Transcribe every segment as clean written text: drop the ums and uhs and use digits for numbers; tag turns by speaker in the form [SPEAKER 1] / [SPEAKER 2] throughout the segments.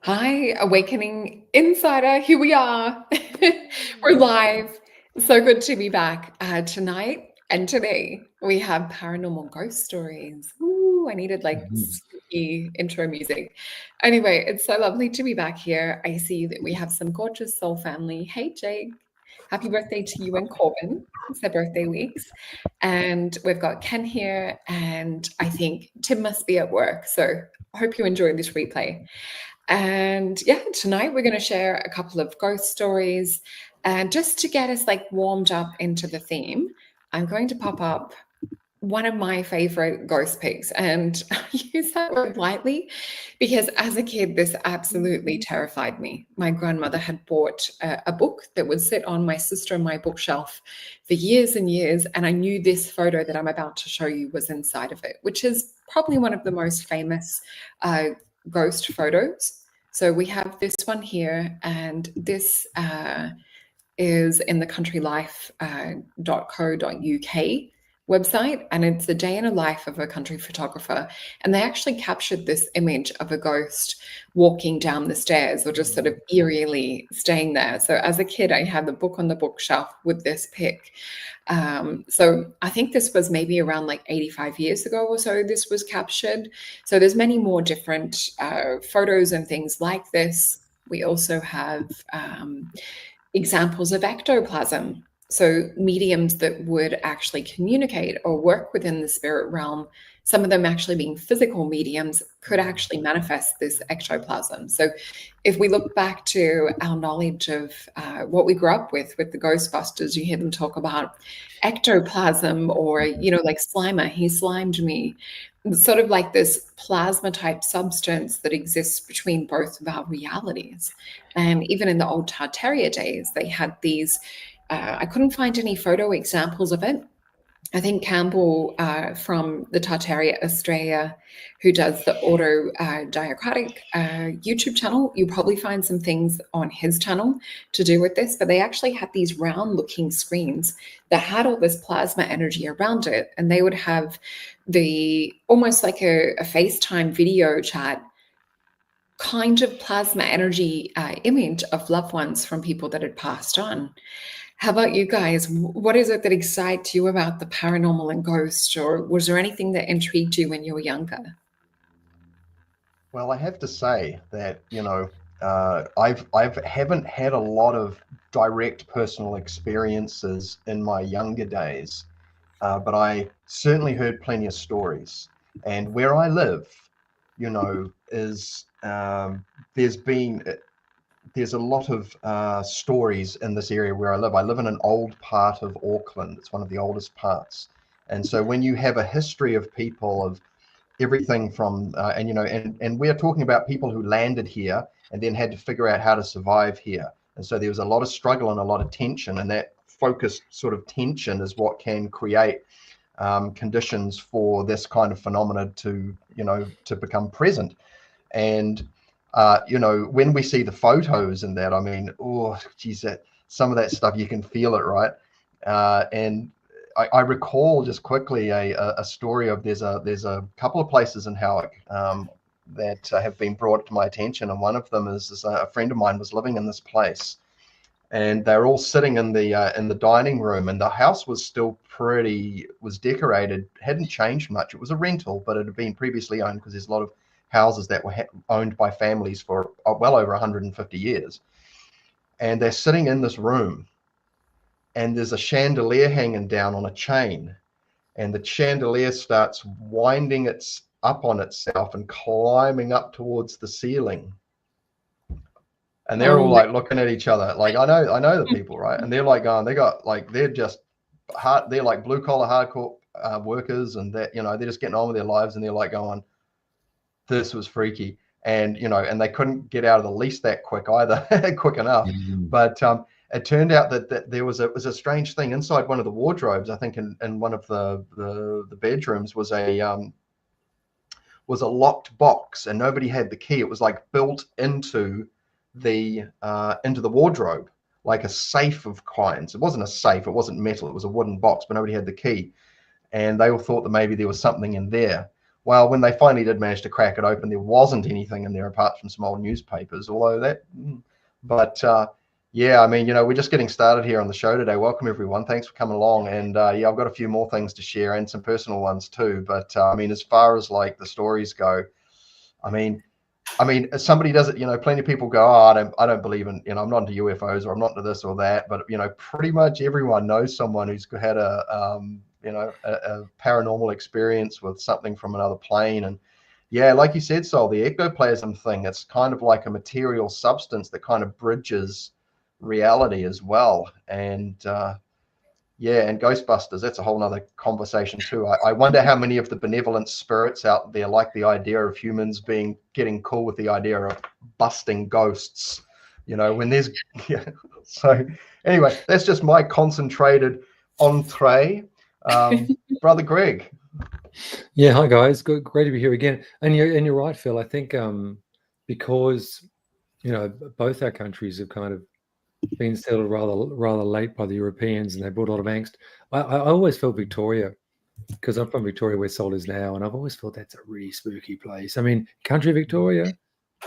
[SPEAKER 1] Hi, Awakening Insider. Here we are. We're live. So good to be back. Tonight and today we have paranormal ghost stories. Ooh, I needed like spooky intro music. Anyway, it's so lovely to be back here. I see that we have some gorgeous soul family. Hey, Jake. Happy birthday to you and Corbin. It's their birthday weeks. And we've got Ken here, and I think Tim must be at work. So I hope you enjoy this replay. And yeah, tonight we're going to share a couple of ghost stories. And just to get us like warmed up into the theme, I'm going to pop up one of my favorite ghost pics. And I use that word lightly because as a kid, this absolutely terrified me. My grandmother had bought a book that would sit on my sister and my bookshelf for years and years. And I knew this photo that I'm about to show you was inside of it, which is probably one of the most famous ghost photos. So we have this one here, and this is in the countrylife.co.uk website, and it's a day in a life of a country photographer. And they actually captured this image of a ghost walking down the stairs or just sort of eerily staying there. So as a kid, I had the book on the bookshelf with this pic. So I think this was maybe around like 85 years ago or so this was captured. So there's many more different photos and things like this. We also have examples of ectoplasm. So mediums that would actually communicate or work within the spirit realm, some of them actually being physical mediums, could actually manifest this ectoplasm. So if we look back to our knowledge of what we grew up with the Ghostbusters, you hear them talk about ectoplasm or, like Slimer, he slimed me. It's sort of like this plasma type substance that exists between both of our realities. And even in the old Tartaria days, they had these, I couldn't find any photo examples of it. I think Campbell from the Tartaria Australia, who does the auto diacratic YouTube channel, you'll probably find some things on his channel to do with this, but they actually had these round looking screens that had all this plasma energy around it. And they would have the almost like a FaceTime video chat kind of plasma energy image of loved ones from people that had passed on. How about you guys? What is it that excites you about the paranormal and ghosts, or was there anything that intrigued you when you were younger?
[SPEAKER 2] Well, I have to say that, I've haven't had a lot of direct personal experiences in my younger days, but I certainly heard plenty of stories. And where I live, is there's a lot of stories in this area where I live. I live in an old part of Auckland. It's one of the oldest parts. And so when you have a history of people of everything from and we're talking about people who landed here and then had to figure out how to survive here, and so there was a lot of struggle and a lot of tension, and that focused sort of tension is what can create conditions for this kind of phenomena to become present. And when we see the photos and that, I mean, oh geez, some of that stuff you can feel it, right? And I recall just quickly a story of there's a couple of places in Howick that have been brought to my attention, and one of them is a friend of mine was living in this place, and they're all sitting in the dining room, and the house was still was decorated, hadn't changed much. It was a rental, but it had been previously owned, because there's a lot of houses that were owned by families for well over 150 years, and they're sitting in this room, and there's a chandelier hanging down on a chain, and the chandelier starts winding its up on itself and climbing up towards the ceiling. And they're all
[SPEAKER 1] Oh my,
[SPEAKER 2] like looking at each other, like, I know the people, right? And they're like going, they're just hard, they're like blue collar hardcore workers, and that, they're just getting on with their lives, and they're like going, this was freaky. And and they couldn't get out of the lease that quick either, quick enough. But it turned out that there was a strange thing inside one of the wardrobes. I think in one of the bedrooms was a locked box, and nobody had the key. It was like built into the wardrobe, like a safe of kinds. It wasn't a safe, it wasn't metal, it was a wooden box, but nobody had the key. And they all thought that maybe there was something in there. Well, when they finally did manage to crack it open, there wasn't anything in there apart from some old newspapers, although that, but yeah, I mean, we're just getting started here on the show today. Welcome, everyone. Thanks for coming along. And yeah, I've got a few more things to share and some personal ones too. But I mean, as far as like the stories go, I mean, as somebody does it, plenty of people go, oh, I don't believe in, I'm not into UFOs or I'm not into this or that. But, pretty much everyone knows someone who's had a paranormal experience with something from another plane. And yeah, like you said, Sol, the ectoplasm thing, it's kind of like a material substance that kind of bridges reality as well. And yeah, and Ghostbusters, that's a whole nother conversation too. I wonder how many of the benevolent spirits out there like the idea of humans getting cool with the idea of busting ghosts, when there's yeah. So anyway, that's just my concentrated entree. Brother Greg.
[SPEAKER 3] Yeah, hi guys. Great to be here again. And you're right, Phil. I think because both our countries have kind of been settled rather late by the Europeans, and they brought a lot of angst. I always felt Victoria, because I'm from Victoria, where Sol is now, and I've always felt that's a really spooky place. I mean, country Victoria,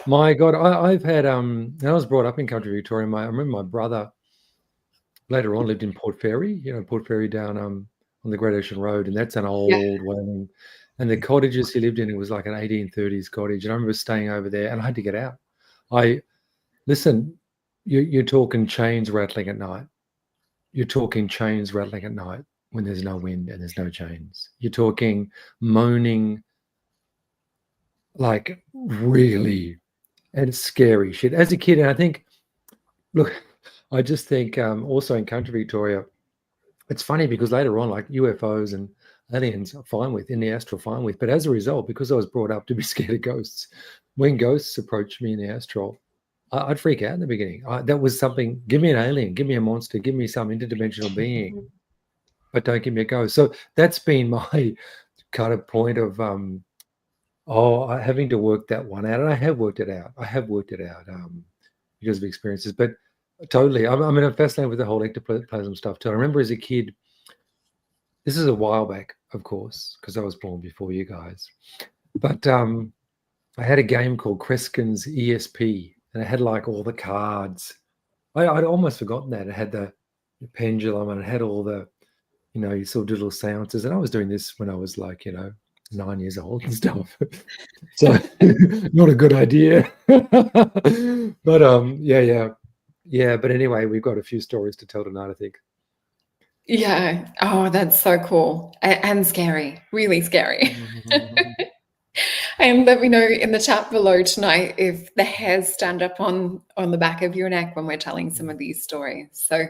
[SPEAKER 3] my God, I've had I was brought up in country Victoria. I remember my brother later on lived in Port Fairy, Port Fairy down on the Great Ocean Road, and that's an old one. And the cottages he lived in, it was like an 1830s cottage, and I remember staying over there, and I had to get out. Listen. You're talking chains rattling at night. You're talking chains rattling at night when there's no wind and there's no chains. You're talking moaning, like really, and it's scary shit. As a kid, and I think, look, I just think also in country Victoria, it's funny because later on, like UFOs and aliens, I'm fine with, in the astral, fine with. But as a result, because I was brought up to be scared of ghosts, when ghosts approached me in the astral, I'd freak out in the beginning. That was something, give me an alien, give me a monster, give me some interdimensional being, but don't give me a ghost. So that's been my kind of point of having to work that one out. And I have worked it out. Because of experiences. But totally, I'm fascinated with the whole ectoplasm stuff too. I remember as a kid, this is a while back, of course, because I was born before you guys. But I had a game called Kreskin's ESP. And it had like all the cards. I'd almost forgotten that. It had the pendulum and it had all the, you sort of little seances. And I was doing this when I was like, 9 years old and stuff. So not a good idea. But yeah. But anyway, we've got a few stories to tell tonight, I think.
[SPEAKER 1] Yeah. Oh, that's so cool and scary. Really scary. And let me know in the chat below tonight if the hairs stand up on the back of your neck when we're telling some of these stories. So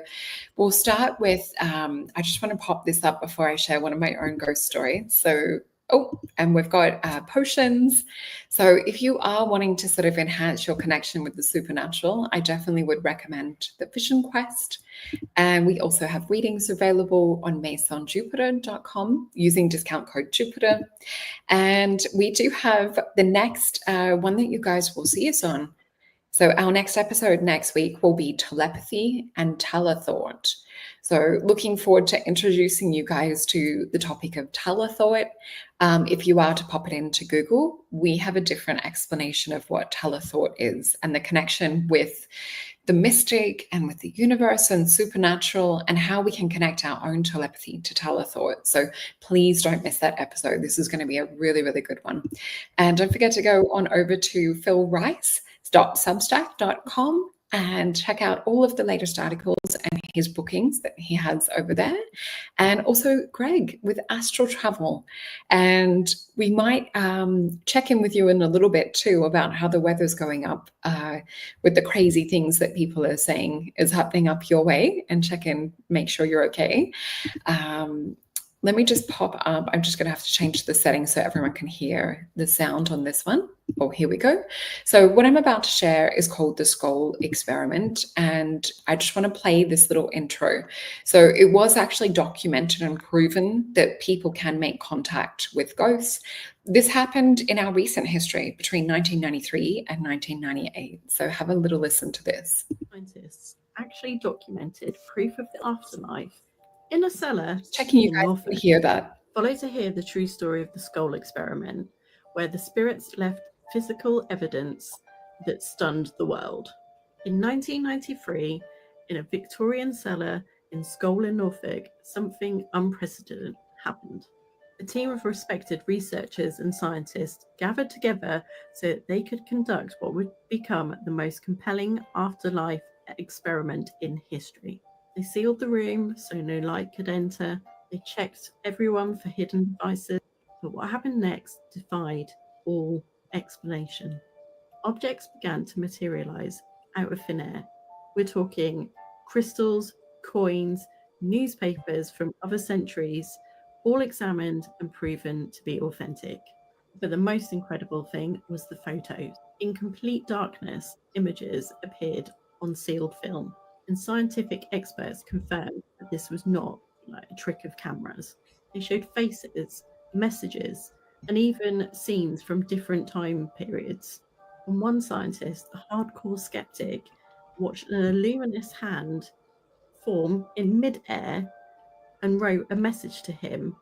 [SPEAKER 1] we'll start with, I just want to pop this up before I share one of my own ghost stories. So, and we've got potions. So if you are wanting to sort of enhance your connection with the supernatural, I definitely would recommend the Vision Quest. And we also have readings available on masonjupiter.com using discount code Jupiter. And we do have the next one that you guys will see us on. So our next episode next week will be telepathy and telethought. So looking forward to introducing you guys to the topic of telethought. If you are to pop it into Google, we have a different explanation of what telethought is and the connection with the mystic and with the universe and supernatural and how we can connect our own telepathy to telethought. So please don't miss that episode. This is going to be a really, really good one. And don't forget to go on over to philrice.substack.com and check out all of the latest articles and his bookings that he has over there. And also Greg with Astral Travel. And we might check in with you in a little bit too about how the weather's going up with the crazy things that people are saying is happening up your way, and check in, make sure you're okay. Let me just pop up. I'm just going to have to change the settings so everyone can hear the sound on this one. Oh, here we go. So what I'm about to share is called the Skull Experiment. And I just want to play this little intro. So it was actually documented and proven that people can make contact with ghosts. This happened in our recent history between 1993 and 1998. So have a little listen to this.
[SPEAKER 4] Scientists actually documented proof of the afterlife in a cellar.
[SPEAKER 1] Checking you guys can hear that.
[SPEAKER 4] Follow to hear the true story of the skull experiment, where the spirits left physical evidence that stunned the world. In 1993, in a Victorian cellar in Skull in Norfolk, something unprecedented happened. A team of respected researchers and scientists gathered together so that they could conduct what would become the most compelling afterlife experiment in history. They sealed the room so no light could enter. They checked everyone for hidden devices, but what happened next defied all explanation. Objects began to materialize out of thin air. We're talking crystals, coins, newspapers from other centuries, all examined and proven to be authentic. But the most incredible thing was the photos. In complete darkness, images appeared on sealed film, and scientific experts confirmed that this was not like a trick of cameras. They showed faces, messages, and even scenes from different time periods. And one scientist, a hardcore skeptic, watched a luminous hand form in mid-air and wrote a message to him,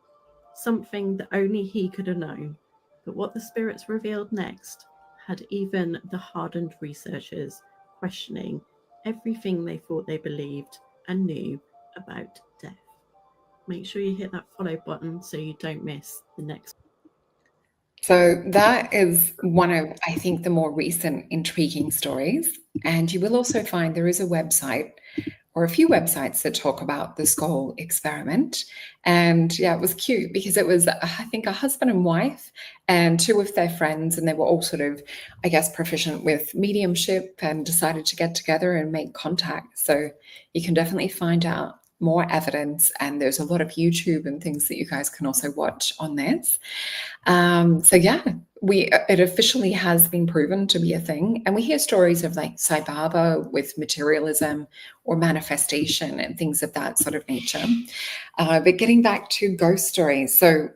[SPEAKER 4] something that only he could have known. But what the spirits revealed next had even the hardened researchers questioning everything they thought they believed and knew about death. Make sure you hit that follow button so you don't miss the next.
[SPEAKER 1] So that is one of, I think, the more recent intriguing stories. And you will also find there is a website or a few websites that talk about the skull experiment. And yeah, it was cute because it was, I think, a husband and wife and two of their friends, and they were all sort of, I guess, proficient with mediumship and decided to get together and make contact. So you can definitely find out more evidence, and there's a lot of YouTube and things that you guys can also watch on this. So yeah, it officially has been proven to be a thing, and we hear stories of like Sai Baba with materialism or manifestation and things of that sort of nature. But getting back to ghost stories, so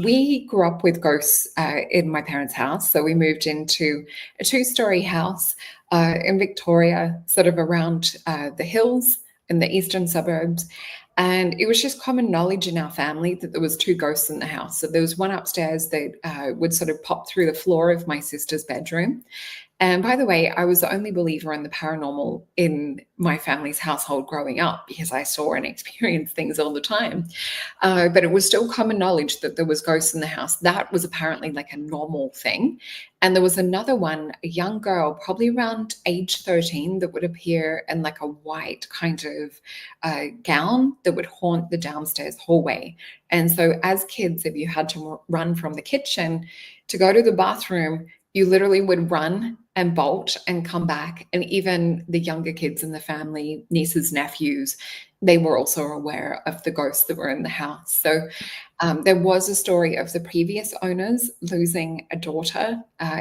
[SPEAKER 1] we grew up with ghosts in my parents' house. So we moved into a 2-story house in Victoria, sort of around the hills in the eastern suburbs. And it was just common knowledge in our family that there was 2 ghosts in the house. So there was one upstairs that would sort of pop through the floor of my sister's bedroom. And by the way, I was the only believer in the paranormal in my family's household growing up because I saw and experienced things all the time. But it was still common knowledge that there was ghosts in the house. That was apparently like a normal thing. And there was another one, a young girl, probably around age 13, that would appear in like a white kind of gown that would haunt the downstairs hallway. And so as kids, if you had to run from the kitchen to go to the bathroom, you literally would run and bolt and come back. And even the younger kids in the family, nieces, nephews, they were also aware of the ghosts that were in the house. So there was a story of the previous owners losing a daughter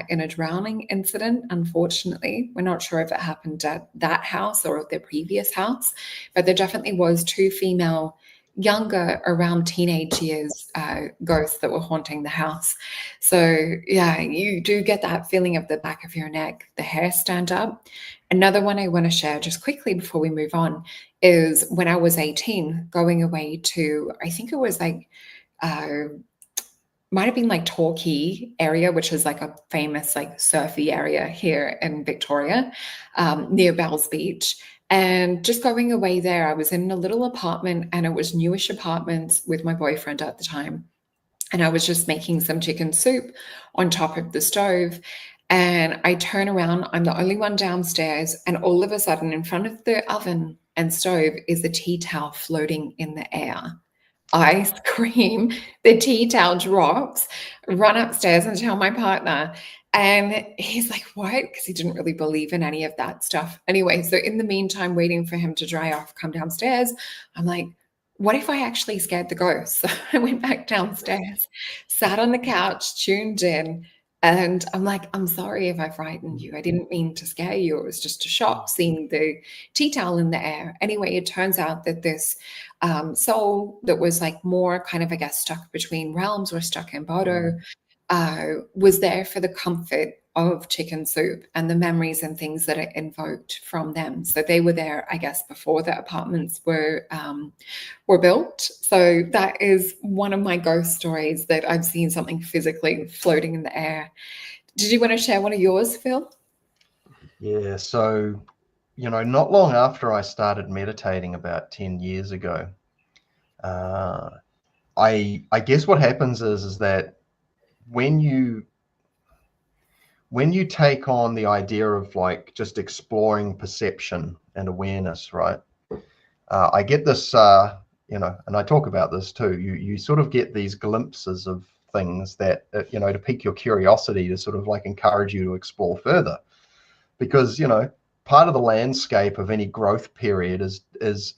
[SPEAKER 1] in a drowning incident. Unfortunately, we're not sure if it happened at that house or at their previous house, but there definitely was 2 female, younger, around teenage years, ghosts that were haunting the house. So yeah, you do get that feeling of the back of your neck, the hair stand up. Another one I want to share just quickly before we move on is when I was 18, going away to, I think it was like, might have been like Torquay area, which is like a famous like surfy area here in Victoria, near Bells Beach. And just going away there, I was in a little apartment, and it was newish apartments with my boyfriend at the time. And I was just making some chicken soup on top of the stove. And I turn around, I'm the only one downstairs, and all of a sudden in front of the oven and stove is a tea towel floating in the air. I scream, the tea towel drops, run upstairs and tell my partner. And he's like, what? Because he didn't really believe in any of that stuff. Anyway, so in the meantime, waiting for him to dry off, come downstairs, I'm like, what if I actually scared the ghost? So I went back downstairs, sat on the couch, tuned in, and I'm like, I'm sorry if I frightened you. I didn't mean to scare you. It was just a shock seeing the tea towel in the air. Anyway, it turns out that this soul that was like more kind of, I guess, stuck between realms or stuck in Bodo was there for the comfort of chicken soup and the memories and things that are invoked from them. So they were there, I guess, before the apartments were built. So that is one of my ghost stories, that I've seen something physically floating in the air. Did you want to share one of yours, Phil?
[SPEAKER 2] Yeah, so, not long after I started meditating about 10 years ago, I guess what happens is that when you take on the idea of like just exploring perception and awareness, right? I get this, and I talk about this too. You sort of get these glimpses of things that, to pique your curiosity, to sort of like encourage you to explore further. Because, part of the landscape of any growth period is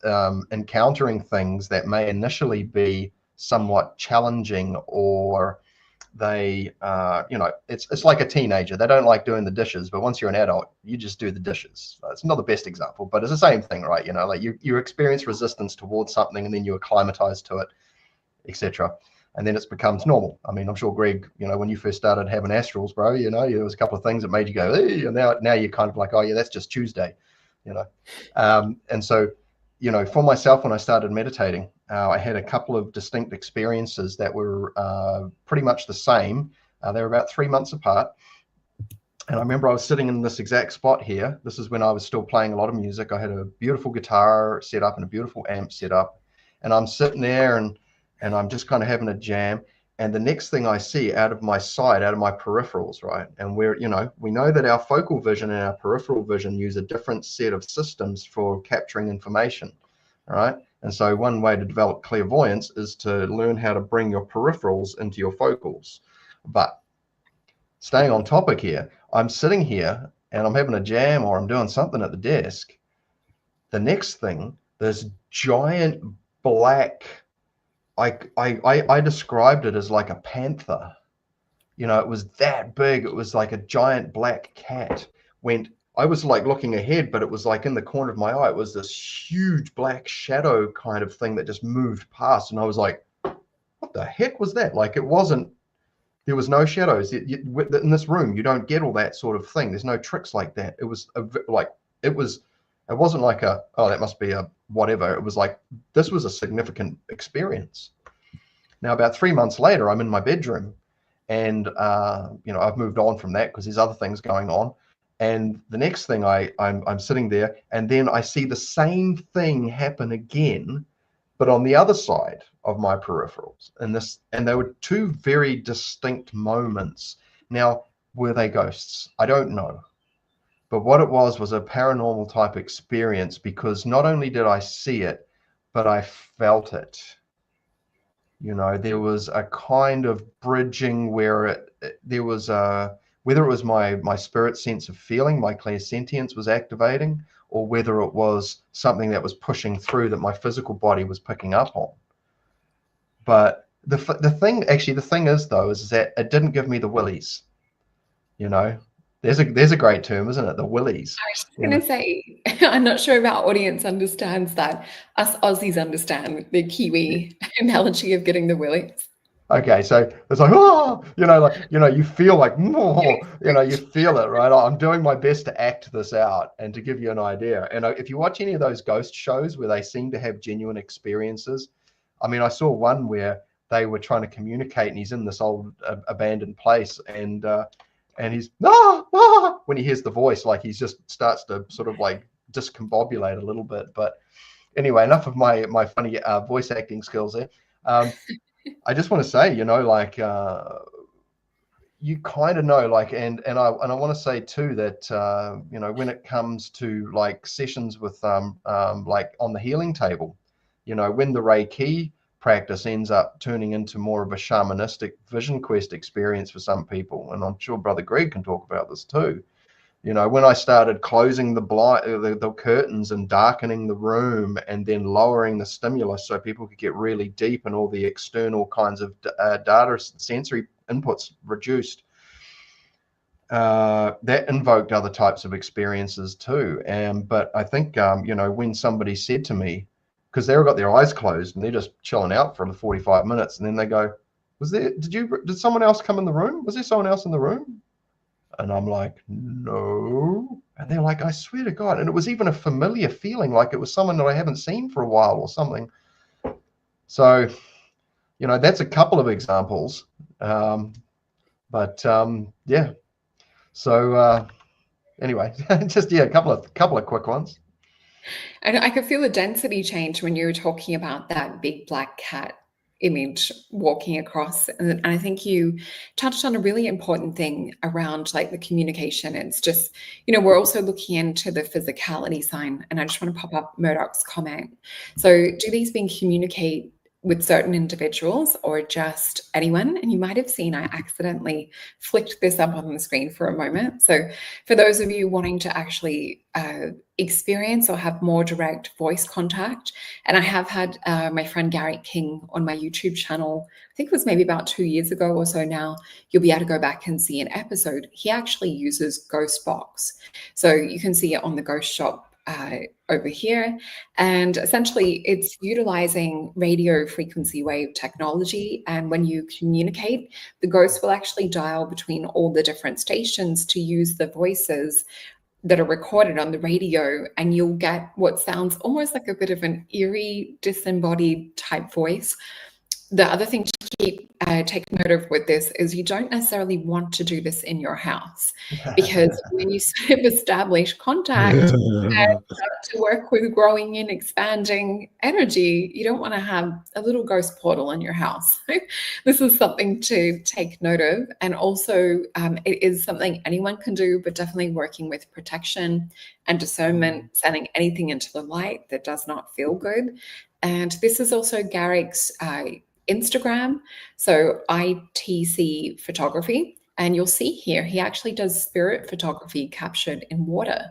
[SPEAKER 2] encountering things that may initially be somewhat challenging, or they it's like a teenager. They don't like doing the dishes, but once you're an adult, you just do the dishes. It's not the best example, but it's the same thing, right? Like you experience resistance towards something, and then you acclimatize to it, etc. And then it becomes normal. I mean, I'm sure, Greg, when you first started having astrals, bro, there was a couple of things that made you go, hey, and now you're kind of like, oh yeah, that's just Tuesday, and so, for myself, when I started meditating, I had a couple of distinct experiences that were pretty much the same. They were about 3 months apart. And I remember I was sitting in this exact spot here. This is when I was still playing a lot of music. I had a beautiful guitar set up and a beautiful amp set up. And I'm sitting there and I'm just kind of having a jam. And the next thing I see out of my sight, out of my peripherals, right? And we know that our focal vision and our peripheral vision use a different set of systems for capturing information, all right? And so one way to develop clairvoyance is to learn how to bring your peripherals into your focals. But staying on topic here, I'm sitting here and I'm having a jam, or I'm doing something at the desk. The next thing, this giant black, I described it as like a panther. It was that big. It was like a giant black cat. I was like looking ahead, but it was like in the corner of my eye, it was this huge black shadow kind of thing that just moved past. And I was like, what the heck was that? Like, there was no shadows. In this room, you don't get all that sort of thing. There's no tricks like that. It wasn't like oh, that must be a whatever. It was like, this was a significant experience. Now, about 3 months later, I'm in my bedroom, and I've moved on from that because there's other things going on. And the next thing, I'm sitting there, and then I see the same thing happen again, but on the other side of my peripherals. And they were two very distinct moments. Now, were they ghosts? I don't know. But what it was a paranormal type experience, because not only did I see it, but I felt it. There was a kind of bridging where there was whether it was my spirit sense of feeling, my clairsentience was activating, or whether it was something that was pushing through that my physical body was picking up on. But the thing is, though, is that it didn't give me the willies. There's a great term, isn't it? The willies.
[SPEAKER 1] I was just going to say, I'm not sure if our audience understands that. Us Aussies understand the Kiwi analogy of getting the willies.
[SPEAKER 2] Okay, so it's like, oh, you feel like, oh, you feel it, right? I'm doing my best to act this out and to give you an idea. And if you watch any of those ghost shows where they seem to have genuine experiences, I mean, I saw one where they were trying to communicate, and he's in this old abandoned place, and he's when he hears the voice, like he just starts to sort of like discombobulate a little bit. But anyway, enough of my funny voice acting skills there. I just want to say, you kind of know, like, and I want to say too that when it comes to like sessions with like on the healing table, when the Reiki practice ends up turning into more of a shamanistic vision quest experience for some people, and I'm sure Brother Greg can talk about this too. When I started closing the curtains and darkening the room, and then lowering the stimulus so people could get really deep, and all the external kinds of data sensory inputs reduced, that invoked other types of experiences too. But I think when somebody said to me, because they've got their eyes closed and they're just chilling out for the 45 minutes, and then they go, did someone else come in the room? Was there someone else in the room? And I'm like, no. And they're like, I swear to God. And it was even a familiar feeling, like it was someone that I haven't seen for a while or something. So, you know, that's a couple of examples. Yeah. So anyway, just a couple of quick ones.
[SPEAKER 1] And I could feel the density change when you were talking about that big black cat image walking across. And I think you touched on a really important thing around like the communication. It's just, we're also looking into the physicality sign. And I just want to pop up Murdoch's comment. So do these beings communicate with certain individuals or just anyone? And you might have seen I accidentally flicked this up on the screen for a moment. So for those of you wanting to actually experience or have more direct voice contact, and I have had my friend Gary King on my YouTube channel, I think it was maybe about 2 years ago or so now, you'll be able to go back and see an episode. He actually uses Ghost Box. So you can see it on the Ghost Shop over here. And essentially it's utilizing radio frequency wave technology. And when you communicate, the ghost will actually dial between all the different stations to use the voices that are recorded on the radio, and you'll get what sounds almost like a bit of an eerie, disembodied type voice. The other thing to take note of with this is you don't necessarily want to do this in your house, because when you sort of establish contact and start to work with growing and expanding energy, you don't want to have a little ghost portal in your house. This is something to take note of. And also it is something anyone can do, but definitely working with protection and discernment, sending anything into the light that does not feel good. And this is also Garrick's Instagram, so ITC photography. And you'll see here, he actually does spirit photography captured in water.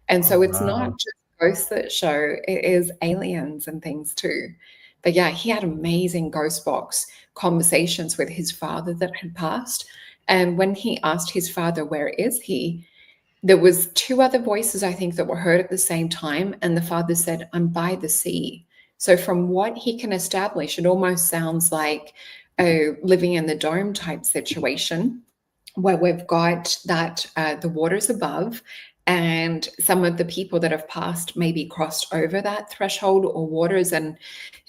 [SPEAKER 1] And so it's not just ghosts that show, it is aliens and things too. But yeah, he had amazing ghost box conversations with his father that had passed. And when he asked his father, where is he? There was 2 other voices, I think, that were heard at the same time. And the father said, I'm by the sea. So from what he can establish, it almost sounds like a living in the dome type situation, where we've got that the waters above, and some of the people that have passed maybe crossed over that threshold or waters. And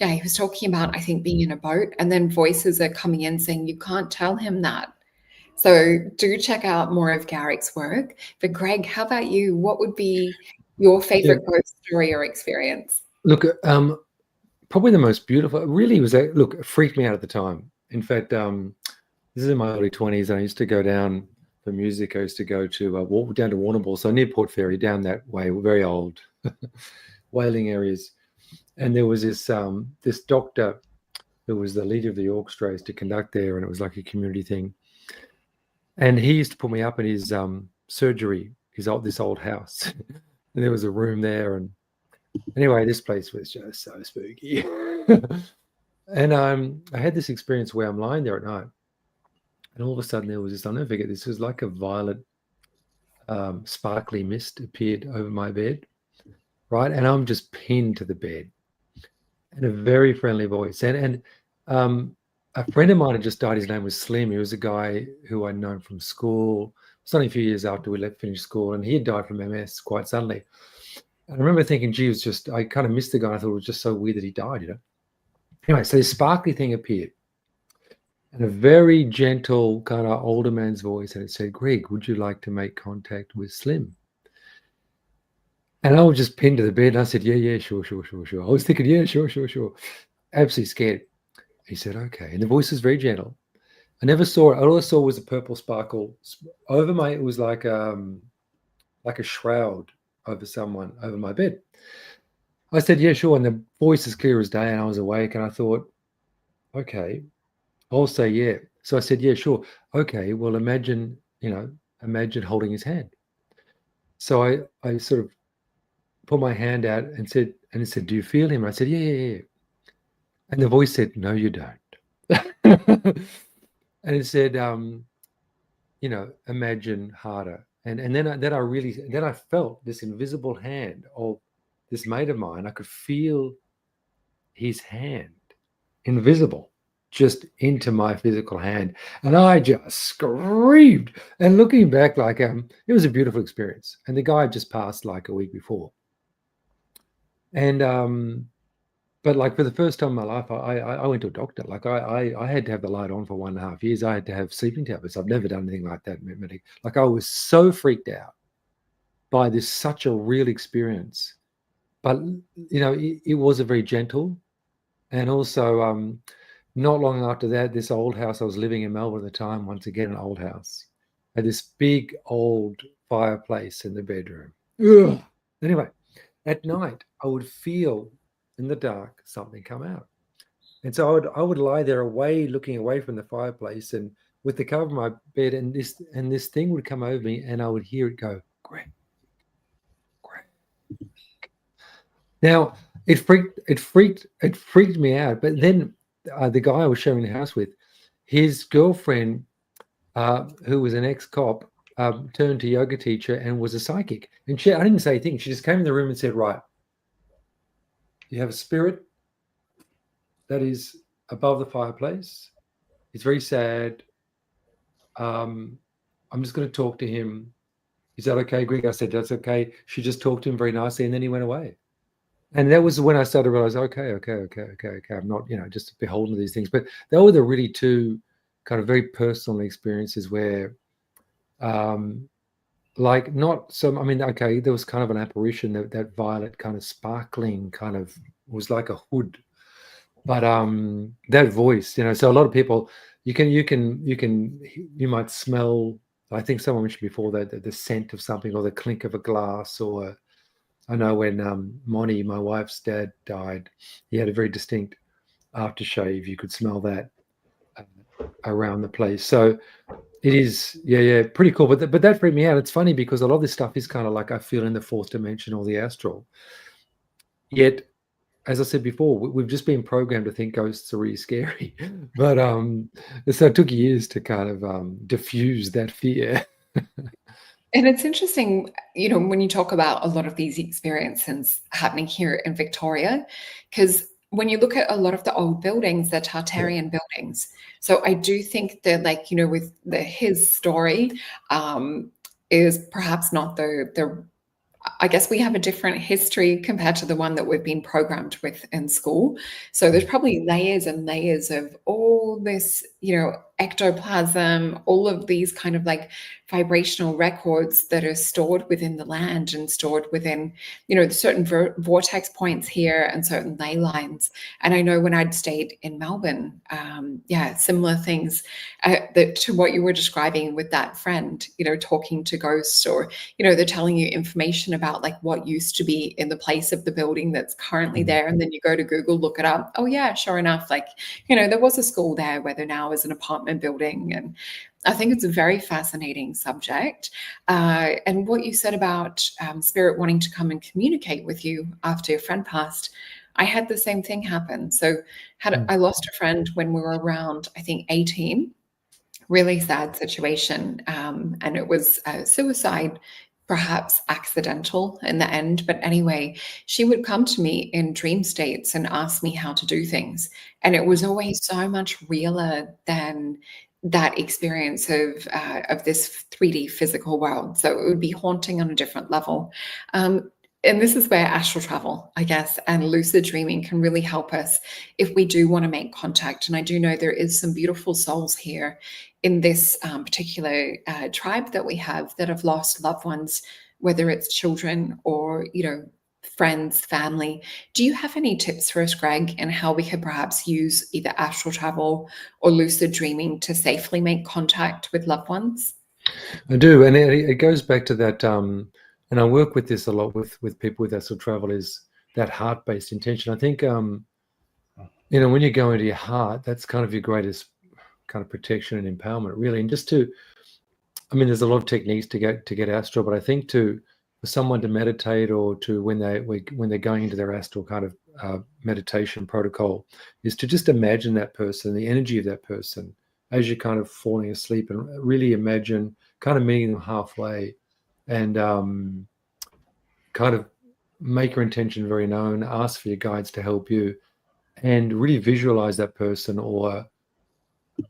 [SPEAKER 1] yeah, he was talking about, I think, being in a boat, and then voices are coming in saying, you can't tell him that. So do check out more of Garrick's work. But Greg, how about you? What would be your favorite ghost story or experience?
[SPEAKER 3] Look, probably the most beautiful, really was, look, it freaked me out at the time. In fact, this is in my early 20s, and I used to go down for music. I used to go to walk down to Warrnambool, so near Port Fairy, down that way, very old whaling areas. And there was this doctor who was the leader of the orchestra, used to conduct there, and it was like a community thing. And he used to put me up in his surgery, this old house. And there was a room there, and anyway, this place was just so spooky. And I had this experience where I'm lying there at night, and all of a sudden there was this, I'll never forget, this was like a violet sparkly mist appeared over my bed, right? And I'm just pinned to the bed, and a very friendly voice. And a friend of mine had just died. His name was Slim. He was a guy who I'd known from school. It was only a few years after we finished school, and he had died from MS quite suddenly. And I remember thinking, gee, I kind of missed the guy. I thought it was just so weird that he died, Anyway, so this sparkly thing appeared, and a very gentle kind of older man's voice, and it said, Greg, would you like to make contact with Slim? And I was just pinned to the bed, and I said, yeah, sure. I was thinking, yeah, sure. Absolutely scared. He said, okay. And the voice was very gentle. I never saw it. All I saw was a purple sparkle over it was like a shroud over my bed. I said, yeah, sure. And the voice is clear as day, and I was awake, and I thought, okay, I'll say yeah. So I said, yeah, sure. Okay, well, imagine holding his hand. So I sort of put my hand out and it said, do you feel him? And I said, yeah. And the voice said, no, you don't. And it said, imagine harder. And then I felt this invisible hand of this mate of mine. I could feel his hand, invisible, just into my physical hand, and I just screamed. And looking back, like it was a beautiful experience. And the guy had just passed like a week before, and but like for the first time in my life, I went to a doctor. Like I had to have the light on for 1.5 years. I had to have sleeping tablets. I've never done anything like that. Like I was so freaked out by this, such a real experience. But you know, it was a very gentle, and also not long after that, this old house I was living in Melbourne at the time, once again an old house, had this big old fireplace in the bedroom. Ugh. Anyway, at night I would feel in the dark something come out, and so I would lie there looking away from the fireplace, and with the cover of my bed, and this thing would come over me, and I would hear it go, Greg, Greg. Now it freaked me out. But then the guy I was sharing the house with, his girlfriend, who was an ex-cop, turned to yoga teacher and was a psychic. And I didn't say anything. She just came in the room and said, right, you have a spirit that is above the fireplace. He's very sad. I'm just going to talk to him. Is that okay, Greg? I said, that's okay. She just talked to him very nicely, and then he went away. And that was when I started to realize, okay. I'm not, just beholden to these things. But they were the really two kind of very personal experiences where, like, not so, I mean, okay, there was kind of an apparition, that violet kind of sparkling kind of was like a hood. But that voice, so a lot of people, you might smell, I think someone mentioned before, that the scent of something, or the clink of a glass, or I know when Moni, my wife's dad, died, he had a very distinct aftershave. You could smell that around the place. So it is, pretty cool. But that freaked me out. It's funny because a lot of this stuff is kind of like I feel in the fourth dimension or the astral. Yet, as I said before, we've just been programmed to think ghosts are really scary. But so it took years to kind of diffuse that fear.
[SPEAKER 1] And it's interesting, when you talk about a lot of these experiences happening here in Victoria, because when you look at a lot of the old buildings, they're Tartarian buildings. So I do think that, like, with his story is perhaps not the I guess we have a different history compared to the one that we've been programmed with in school. So there's probably layers and layers of all this, ectoplasm, all of these kind of like vibrational records that are stored within the land and stored within, certain vortex points here and certain ley lines. And I know when I'd stayed in Melbourne, similar things to what you were describing with that friend, talking to ghosts, or, they're telling you information about like what used to be in the place of the building that's currently there. And then you go to Google, look it up. Oh yeah, sure enough. Like, there was a school there where there now is an apartment building. And I think it's a very fascinating subject. And what you said about spirit wanting to come and communicate with you after your friend passed, I had the same thing happen. So I lost a friend when we were around, I think, 18. Really sad situation. And it was suicide, perhaps accidental in the end. But anyway, she would come to me in dream states and ask me how to do things. And it was always so much realer than that experience of this 3D physical world. So it would be haunting on a different level. And this is where astral travel, I guess, and lucid dreaming can really help us if we do want to make contact. And I do know there is some beautiful souls here in this particular tribe that we have that have lost loved ones, whether it's children or, friends, family. Do you have any tips for us, Greg, in how we could perhaps use either astral travel or lucid dreaming to safely make contact with loved ones?
[SPEAKER 3] I do. And it goes back to that, and I work with this a lot with people with astral travel, is that heart-based intention. I think, when you go into your heart, that's kind of your greatest kind of protection and empowerment, really. And just there's a lot of techniques to get astral, but I think for someone to meditate, or to when they're going into their astral kind of meditation protocol, is to just imagine that person, the energy of that person, as you're kind of falling asleep, and really imagine kind of meeting them halfway, and kind of make your intention very known, ask for your guides to help you, and really visualize that person, or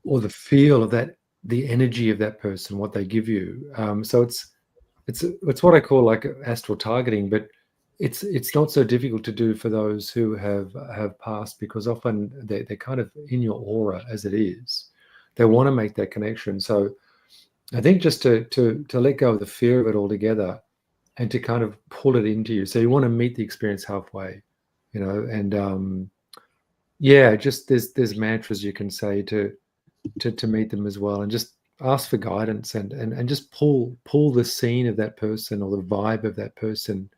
[SPEAKER 3] or the feel of that, the energy of that person, what they give you. So it's what I call like astral targeting, but it's not so difficult to do for those who have passed, because often they're kind of in your aura as it is. They want to make that connection. So I think just to let go of the fear of it altogether, and to kind of pull it into you. So you want to meet the experience halfway, and yeah, just there's mantras you can say to meet them as well, and just ask for guidance, and just pull the scene of that person, or the vibe of that person,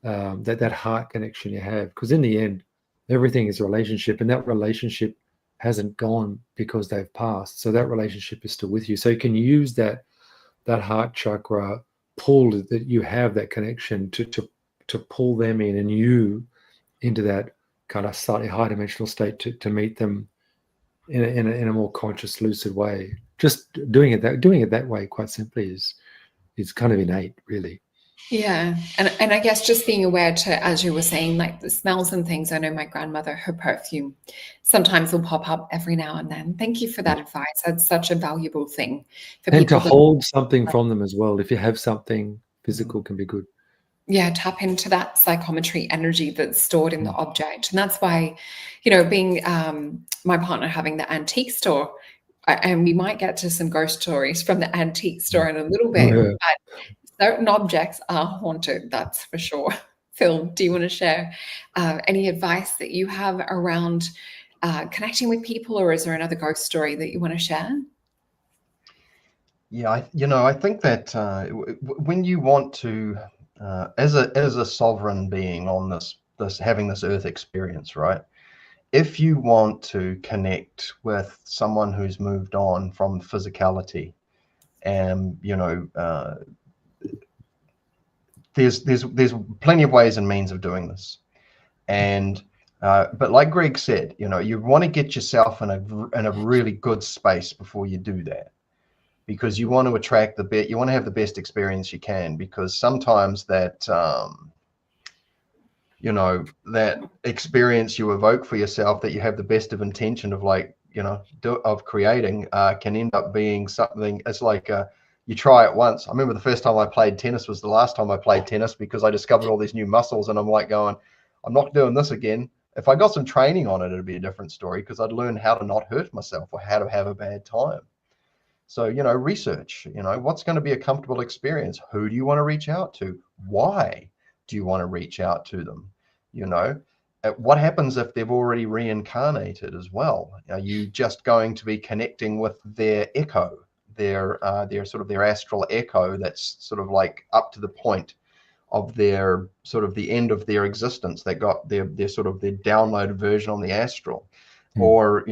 [SPEAKER 3] that heart connection you have, because in the end everything is a relationship, and that relationship hasn't gone because they've passed. So that relationship is still with you. So you can use that heart chakra pull, that you have that connection to pull them in, and you into that kind of slightly high dimensional state to meet them in a more conscious, lucid way. Just doing it that way, quite simply, is kind of innate, really.
[SPEAKER 1] Yeah. And I guess just being aware to, as you were saying, like the smells and things. I know my grandmother, her perfume sometimes will pop up every now and then. Thank you for that advice. That's such a valuable thing for
[SPEAKER 3] And
[SPEAKER 1] people
[SPEAKER 3] to hold something from them as well. If you have something physical, can be good.
[SPEAKER 1] Yeah, tap into that psychometry energy that's stored in the object. And that's why, being my partner having the antique store, and we might get to some ghost stories from the antique store in a little bit,
[SPEAKER 3] Yeah.
[SPEAKER 1] but certain objects are haunted, that's for sure. Phil, do you want to share any advice that you have around connecting with people, or is there another ghost story that you want to share?
[SPEAKER 2] Yeah, I think that when you want to, as a sovereign being on this having this earth experience, right? If you want to connect with someone who's moved on from physicality, and there's plenty of ways and means of doing this, and but like Greg said, you want to get yourself in a really good space before you do that, because you want to attract you want to have the best experience you can, because sometimes that that experience you evoke for yourself, that you have the best of intention of, like, of creating, can end up being something. It's like you try it once. I remember the first time I played tennis was the last time I played tennis, because I discovered all these new muscles, and I'm like going, I'm not doing this again. If I got some training on it, it'd be a different story, because I'd learn how to not hurt myself, or how to have a bad time. So, research, what's going to be a comfortable experience? Who do you want to reach out to? Why do you want to reach out to them? What happens if they've already reincarnated as well? Are you just going to be connecting with their echo, their sort of their astral echo, that's sort of like up to the point of their sort of the end of their existence, that got their sort of their downloaded version on the astral? Or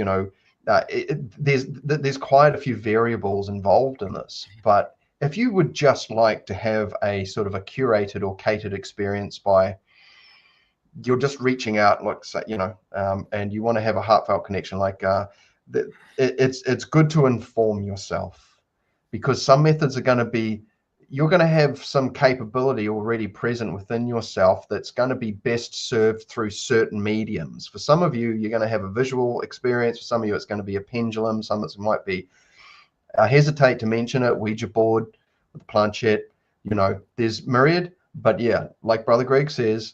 [SPEAKER 2] there's quite a few variables involved in this. But if you would just like to have a sort of a curated or catered experience, by you're just reaching out, like, and you want to have a heartfelt connection, like it's good to inform yourself, because some methods are going to be, you're going to have some capability already present within yourself that's going to be best served through certain mediums. For some of you, you're going to have a visual experience. For some of you, it's going to be a pendulum. Some of it might be, I hesitate to mention it, Ouija board with planchette. There's myriad. But yeah, like Brother Greg says,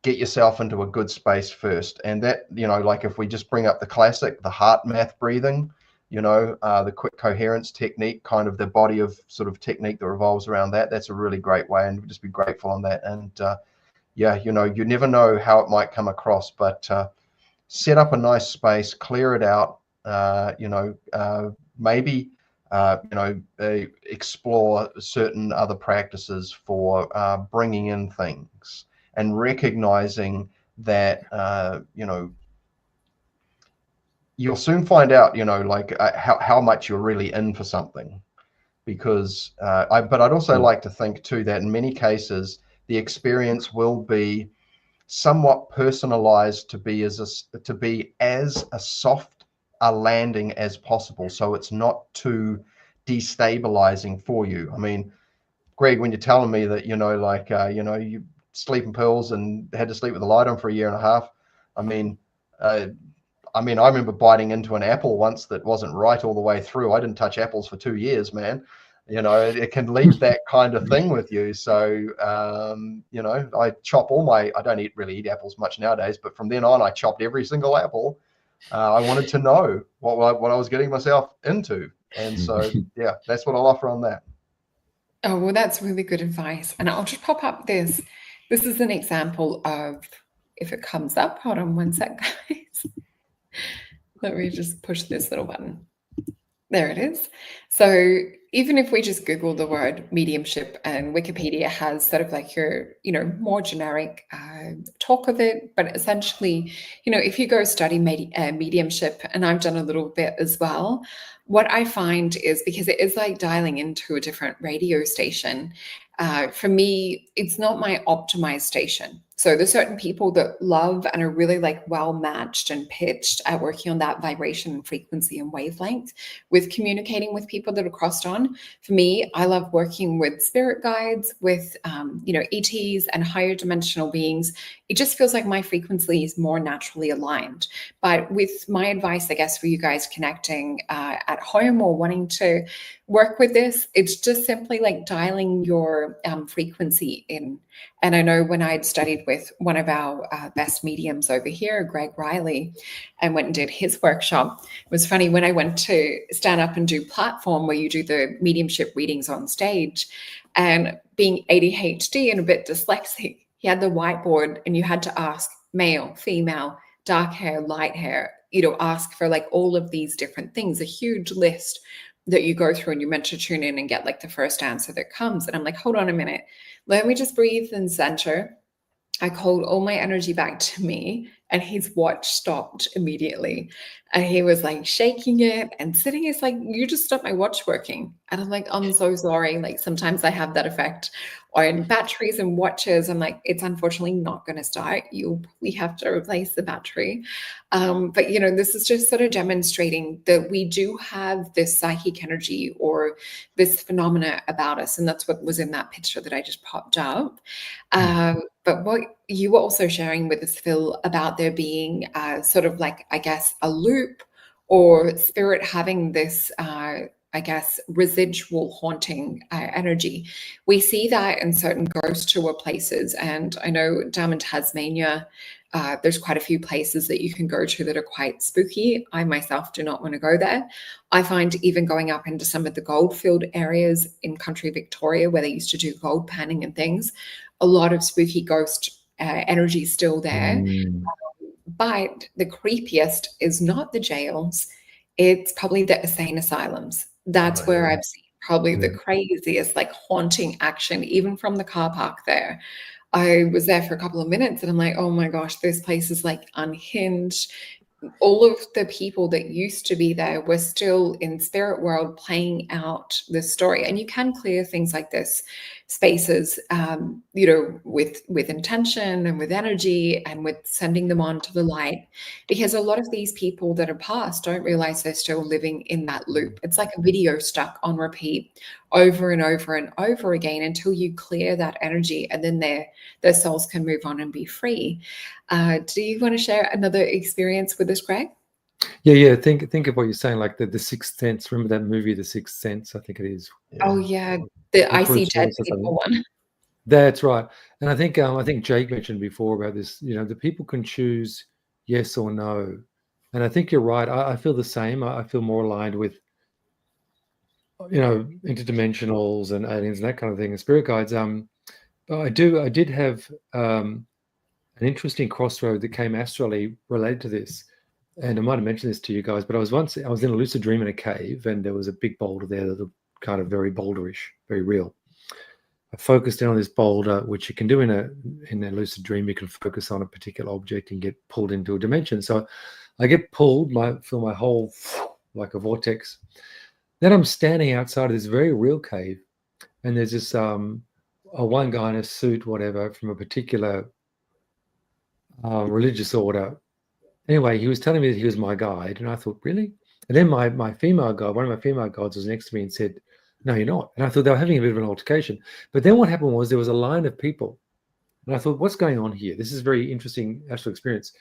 [SPEAKER 2] get yourself into a good space first. And that, like if we just bring up the classic, the heart math breathing, the quick coherence technique, kind of the body of sort of technique that revolves around that. That's a really great way, and just be grateful on that. And yeah, you never know how it might come across, but set up a nice space, clear it out, maybe explore certain other practices for bringing in things, and recognizing that you'll soon find out, like how much you're really in for something. Because but I'd also like to think too that in many cases the experience will be somewhat personalized, to be as a soft a landing as possible, so it's not too destabilizing for you. I mean, Greg, when you're telling me that, you sleeping pills and had to sleep with the light on for a year and a half, I mean, I mean, I remember biting into an apple once that wasn't right all the way through. I didn't touch apples for 2 years, man. You know, it can leave that kind of thing with you. So, you know, I don't really eat apples much nowadays, but from then on, I chopped every single apple. I wanted to know what I was getting myself into. And so, yeah, that's what I'll offer on that.
[SPEAKER 1] Oh, well, that's really good advice. And I'll just pop up this. This is an example of, if it comes up, hold on one sec, guys. Let me just push this little button. There it is. So even if we just Google the word mediumship, and Wikipedia has sort of like your, more generic talk of it, but essentially, if you go study mediumship, and I've done a little bit as well, what I find is, because it is like dialing into a different radio station, for me, it's not my optimized station. So there's certain people that love and are really like well matched and pitched at working on that vibration and frequency and wavelength with communicating with people that are crossed on. For me, I love working with spirit guides, with ETs and higher dimensional beings. It just feels like my frequency is more naturally aligned. But with my advice, I guess, for you guys connecting at home or wanting to work with this, it's just simply like dialing your frequency in. And I know when I'd studied with one of our best mediums over here, Greg Riley, and went and did his workshop, it was funny when I went to stand up and do platform where you do the mediumship readings on stage, and being ADHD and a bit dyslexic, he had the whiteboard and you had to ask male, female, dark hair, light hair, ask for like all of these different things, a huge list that you go through, and you're meant to tune in and get like the first answer that comes. And I'm like, hold on a minute, let me just breathe and center. I called all my energy back to me, and his watch stopped immediately. And he was like shaking it and sitting. It's like, you just stopped my watch working. And I'm like, I'm so sorry. Like sometimes I have that effect on batteries and watches. I'm like, it's unfortunately not going to start. You'll probably have to replace the battery. But, this is just sort of demonstrating that we do have this psychic energy or this phenomena about us. And that's what was in that picture that I just popped up. But what you were also sharing with us, Phil, about there being sort of like, I guess, a loop or spirit having this, residual haunting energy. We see that in certain ghost tour places. And I know down in Tasmania, there's quite a few places that you can go to that are quite spooky. I myself do not want to go there. I find even going up into some of the goldfield areas in country Victoria, where they used to do gold panning and things, a lot of spooky ghost energy still there. But the creepiest is not the jails. It's probably the insane asylums. That's where I've seen probably the craziest, like haunting action, even from the car park there. I was there for a couple of minutes and I'm like, oh my gosh, this place is like unhinged. All of the people that used to be there were still in spirit world playing out this story. And you can clear things like this, spaces, with intention and with energy and with sending them on to the light, because a lot of these people that are past don't realize they're still living in that loop. It's like a video stuck on repeat over and over and over again until you clear that energy, and then their souls can move on and be free. Do you want to share another experience with us, Greg?
[SPEAKER 3] Yeah. Think of what you're saying, like the Sixth Sense. Remember that movie, The Sixth Sense? I think it is.
[SPEAKER 1] Oh yeah, the I See Dead People one.
[SPEAKER 3] That's right. And I think Jake mentioned before about this. The people can choose yes or no, and I think you're right. I feel the same. I feel more aligned with interdimensionals and aliens and that kind of thing, and spirit guides. But I did have an interesting crossroad that came astrally related to this. And I might have mentioned this to you guys, but I was in a lucid dream in a cave, and there was a big boulder there that looked kind of very boulderish, very real. I focused in on this boulder, which you can do in a lucid dream. You can focus on a particular object and get pulled into a dimension. So I get pulled, feel my whole like a vortex. Then I'm standing outside of this very real cave, and there's this one guy in a suit, whatever, from a particular religious order. Anyway, he was telling me that he was my guide, and I thought, really? And then my female guide, one of my female guides, was next to me and said, no, you're not. And I thought they were having a bit of an altercation. But then what happened was there was a line of people, and I thought, what's going on here? This is a very interesting astral experience.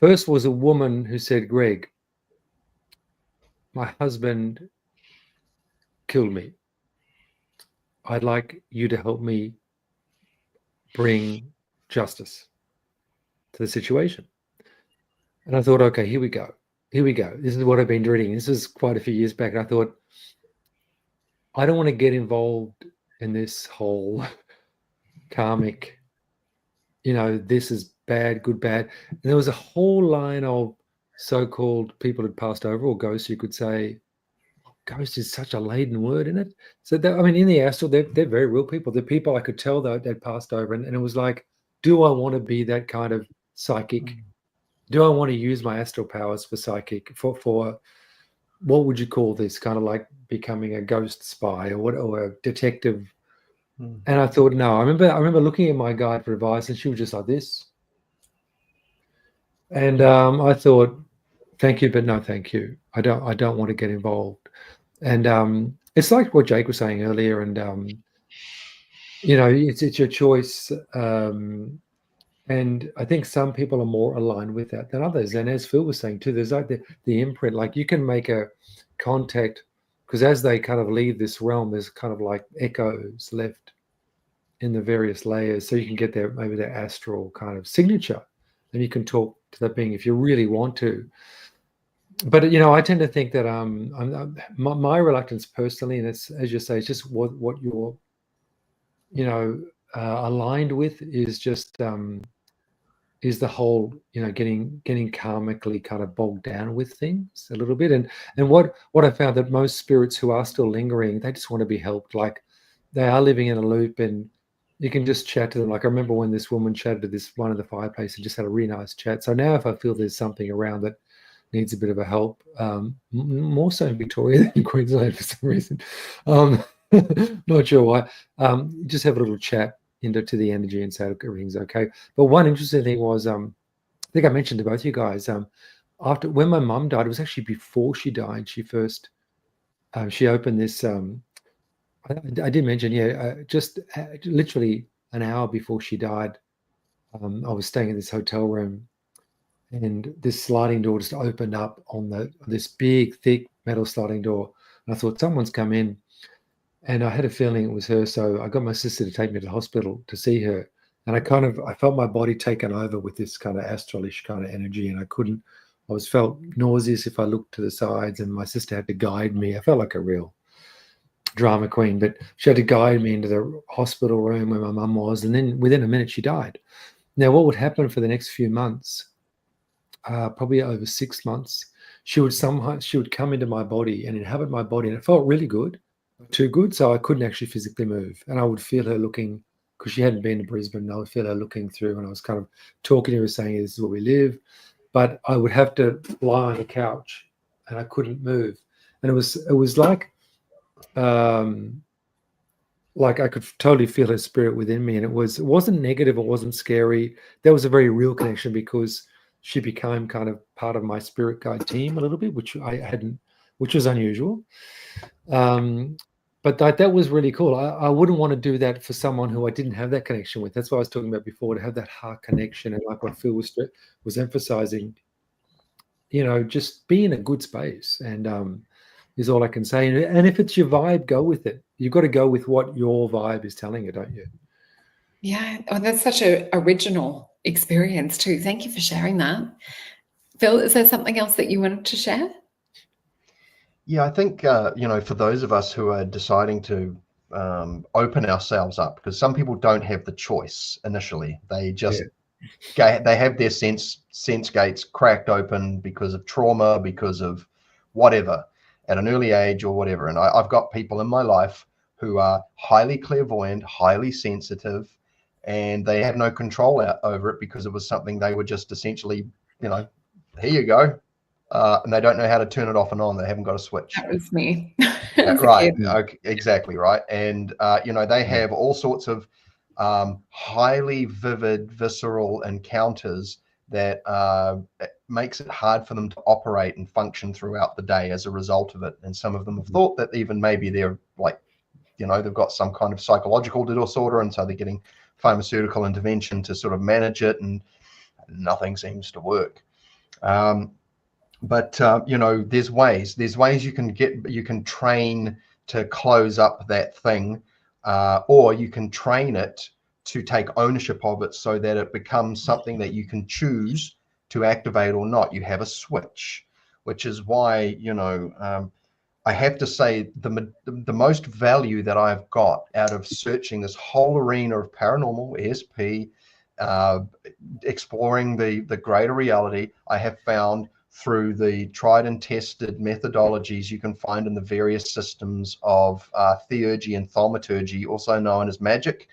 [SPEAKER 3] First was a woman who said, Greg, my husband killed me. I'd like you to help me bring justice to the situation. And I thought, okay, here we go. Here we go. This is what I've been reading. This is quite a few years back. And I thought, I don't want to get involved in this whole karmic, this is bad, good, bad. And there was a whole line of so-called people who'd passed over, or ghosts, you could say. Ghost is such a laden word, isn't it? So, in the astral, they're very real people. They're people I could tell that they'd passed over. And it was like, do I want to be that kind of psychic? Do I want to use my astral powers for psychic, for what would you call this, kind of like becoming a ghost spy or a detective? And I thought, no. I remember looking at my guide for advice, and she was just like this. And I thought, thank you, but no thank you. I don't want to get involved. And it's like what Jake was saying earlier, and it's your choice. And I think some people are more aligned with that than others. And as Phil was saying too, there's like the imprint, like you can make a contact, because as they kind of leave this realm, there's kind of like echoes left in the various layers. So you can get maybe their astral kind of signature, and you can talk to that being if you really want to. But I tend to think that my reluctance personally, and it's, as you say, it's just what you're aligned with, is just is the whole getting karmically kind of bogged down with things a little bit. And what I found, that most spirits who are still lingering, they just want to be helped. Like, they are living in a loop, and you can just chat to them. Like, I remember when this woman chatted to this one in the fireplace and just had a really nice chat. So now if I feel there's something around that needs a bit of a help, more so in Victoria than in Queensland for some reason, not sure why, just have a little chat into the energy and say everything's okay. But one interesting thing was, I think I mentioned to both you guys, after, when my mum died, it was actually before she died, she first she opened this, I did mention, just literally an hour before she died, I was staying in this hotel room, and this sliding door just opened up on this big, thick metal sliding door. And I thought, someone's come in. And I had a feeling it was her. So I got my sister to take me to the hospital to see her. And I felt my body taken over with this kind of astralish kind of energy. And I felt nauseous if I looked to the sides, and my sister had to guide me. I felt like a real drama queen, but she had to guide me into the hospital room where my mum was. And then within a minute, she died. Now, what would happen for the next few months, probably over 6 months, she would come into my body and inhabit my body. And it felt really good. Too good, so I couldn't actually physically move, and I would feel her looking, because she hadn't been to Brisbane, and I would feel her looking through, and I was kind of talking to her, saying, this is where we live, but I would have to lie on the couch, and I couldn't move. And it was like I could totally feel her spirit within me, and it wasn't negative, it wasn't scary. There was a very real connection, because she became kind of part of my spirit guide team a little bit, which was unusual. But that was really cool. I wouldn't want to do that for someone who I didn't have that connection with. That's what I was talking about before, to have that heart connection, and like what Phil was emphasizing, just be in a good space, and is all I can say. And if it's your vibe, go with it. You've got to go with what your vibe is telling you, don't you?
[SPEAKER 1] Yeah. Oh, that's such an original experience too. Thank you for sharing that. Phil, is there something else that you wanted to share?
[SPEAKER 2] Yeah, I think, for those of us who are deciding to open ourselves up, because some people don't have the choice initially. They just, they have their sense gates cracked open because of trauma, because of whatever, at an early age or whatever. And I've got people in my life who are highly clairvoyant, highly sensitive, and they have no control over it, because it was something they were just essentially, here you go. And they don't know how to turn it off and on. They haven't got a switch.
[SPEAKER 1] That was me.
[SPEAKER 2] Right. Okay, exactly. Right. And, they have all sorts of highly vivid, visceral encounters that makes it hard for them to operate and function throughout the day as a result of it. And some of them have thought that even maybe they're like, they've got some kind of psychological disorder, and so they're getting pharmaceutical intervention to sort of manage it, and nothing seems to work. But you know, there's ways you can train to close up that thing, or you can train it to take ownership of it so that it becomes something that you can choose to activate or not. You have a switch, which is why, you know, I have to say the most value that I've got out of searching this whole arena of paranormal, ESP, exploring the greater reality, I have found through the tried and tested methodologies you can find in the various systems of theurgy and thaumaturgy, also known as magic,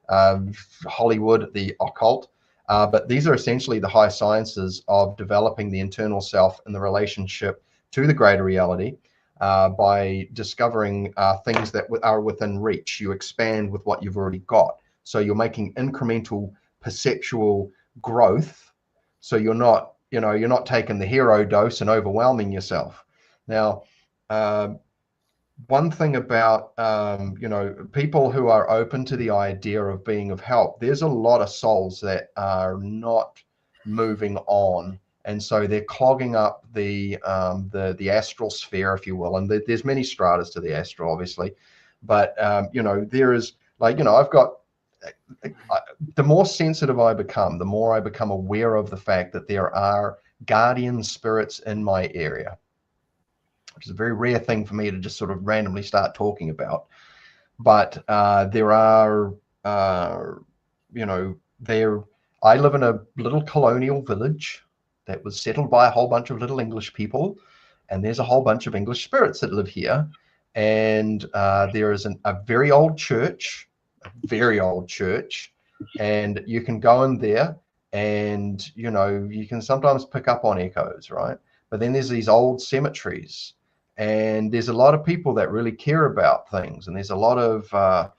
[SPEAKER 2] Hollywood, the occult. But these are essentially the high sciences of developing the internal self and the relationship to the greater reality. By discovering things that are within reach. You expand with what you've already got. So you're making incremental perceptual growth. So you're not, you know, you're not taking the hero dose and overwhelming yourself. Now, one thing about, you know, people who are open to the idea of being of help, there's a lot of souls that are not moving on. And so they're clogging up the astral sphere, if you will. And there's many stratas to the astral, obviously. But, you know, there is, like, you know, I've got, the more sensitive I become, the more I become aware of the fact that there are guardian spirits in my area, which is a very rare thing for me to just sort of randomly start talking about. But there are, you know, I live in a little colonial village that was settled by a whole bunch of little English people, and there's a whole bunch of English spirits that live here. And there is a very old church, and you can go in there, and you know, you can sometimes pick up on echoes, right? But then there's these old cemeteries, and there's a lot of people that really care about things, and there's a lot of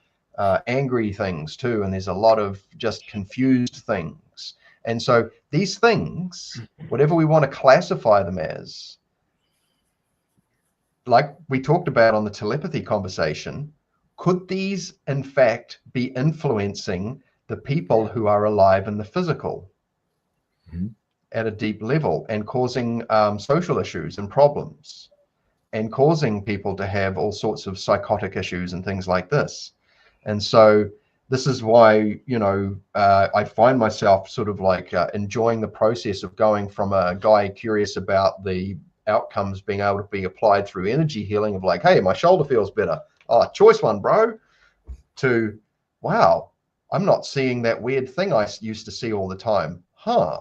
[SPEAKER 2] angry things too, and there's a lot of just confused things. And so these things, whatever we want to classify them as, like we talked about on the telepathy conversation, could these in fact be influencing the people who are alive in the physical at a deep level, and causing social issues and problems, and causing people to have all sorts of psychotic issues and things like this? And so this is why, you know, I find myself sort of like enjoying the process of going from a guy curious about the outcomes being able to be applied through energy healing, of like, hey, my shoulder feels better. Oh, choice one, bro. To, wow, I'm not seeing that weird thing I used to see all the time. Huh.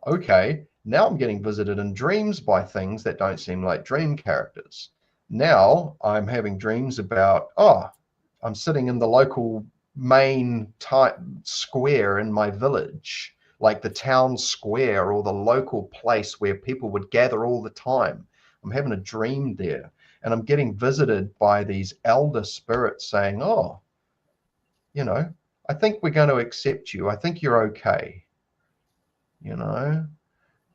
[SPEAKER 2] Okay. Now I'm getting visited in dreams by things that don't seem like dream characters. Now I'm having dreams about, oh, I'm sitting in the local main type square in my village, like the town square or the local place where people would gather all the time. I'm having a dream there, and I'm getting visited by these elder spirits saying, oh, you know, I think we're going to accept you. I think you're okay, you know.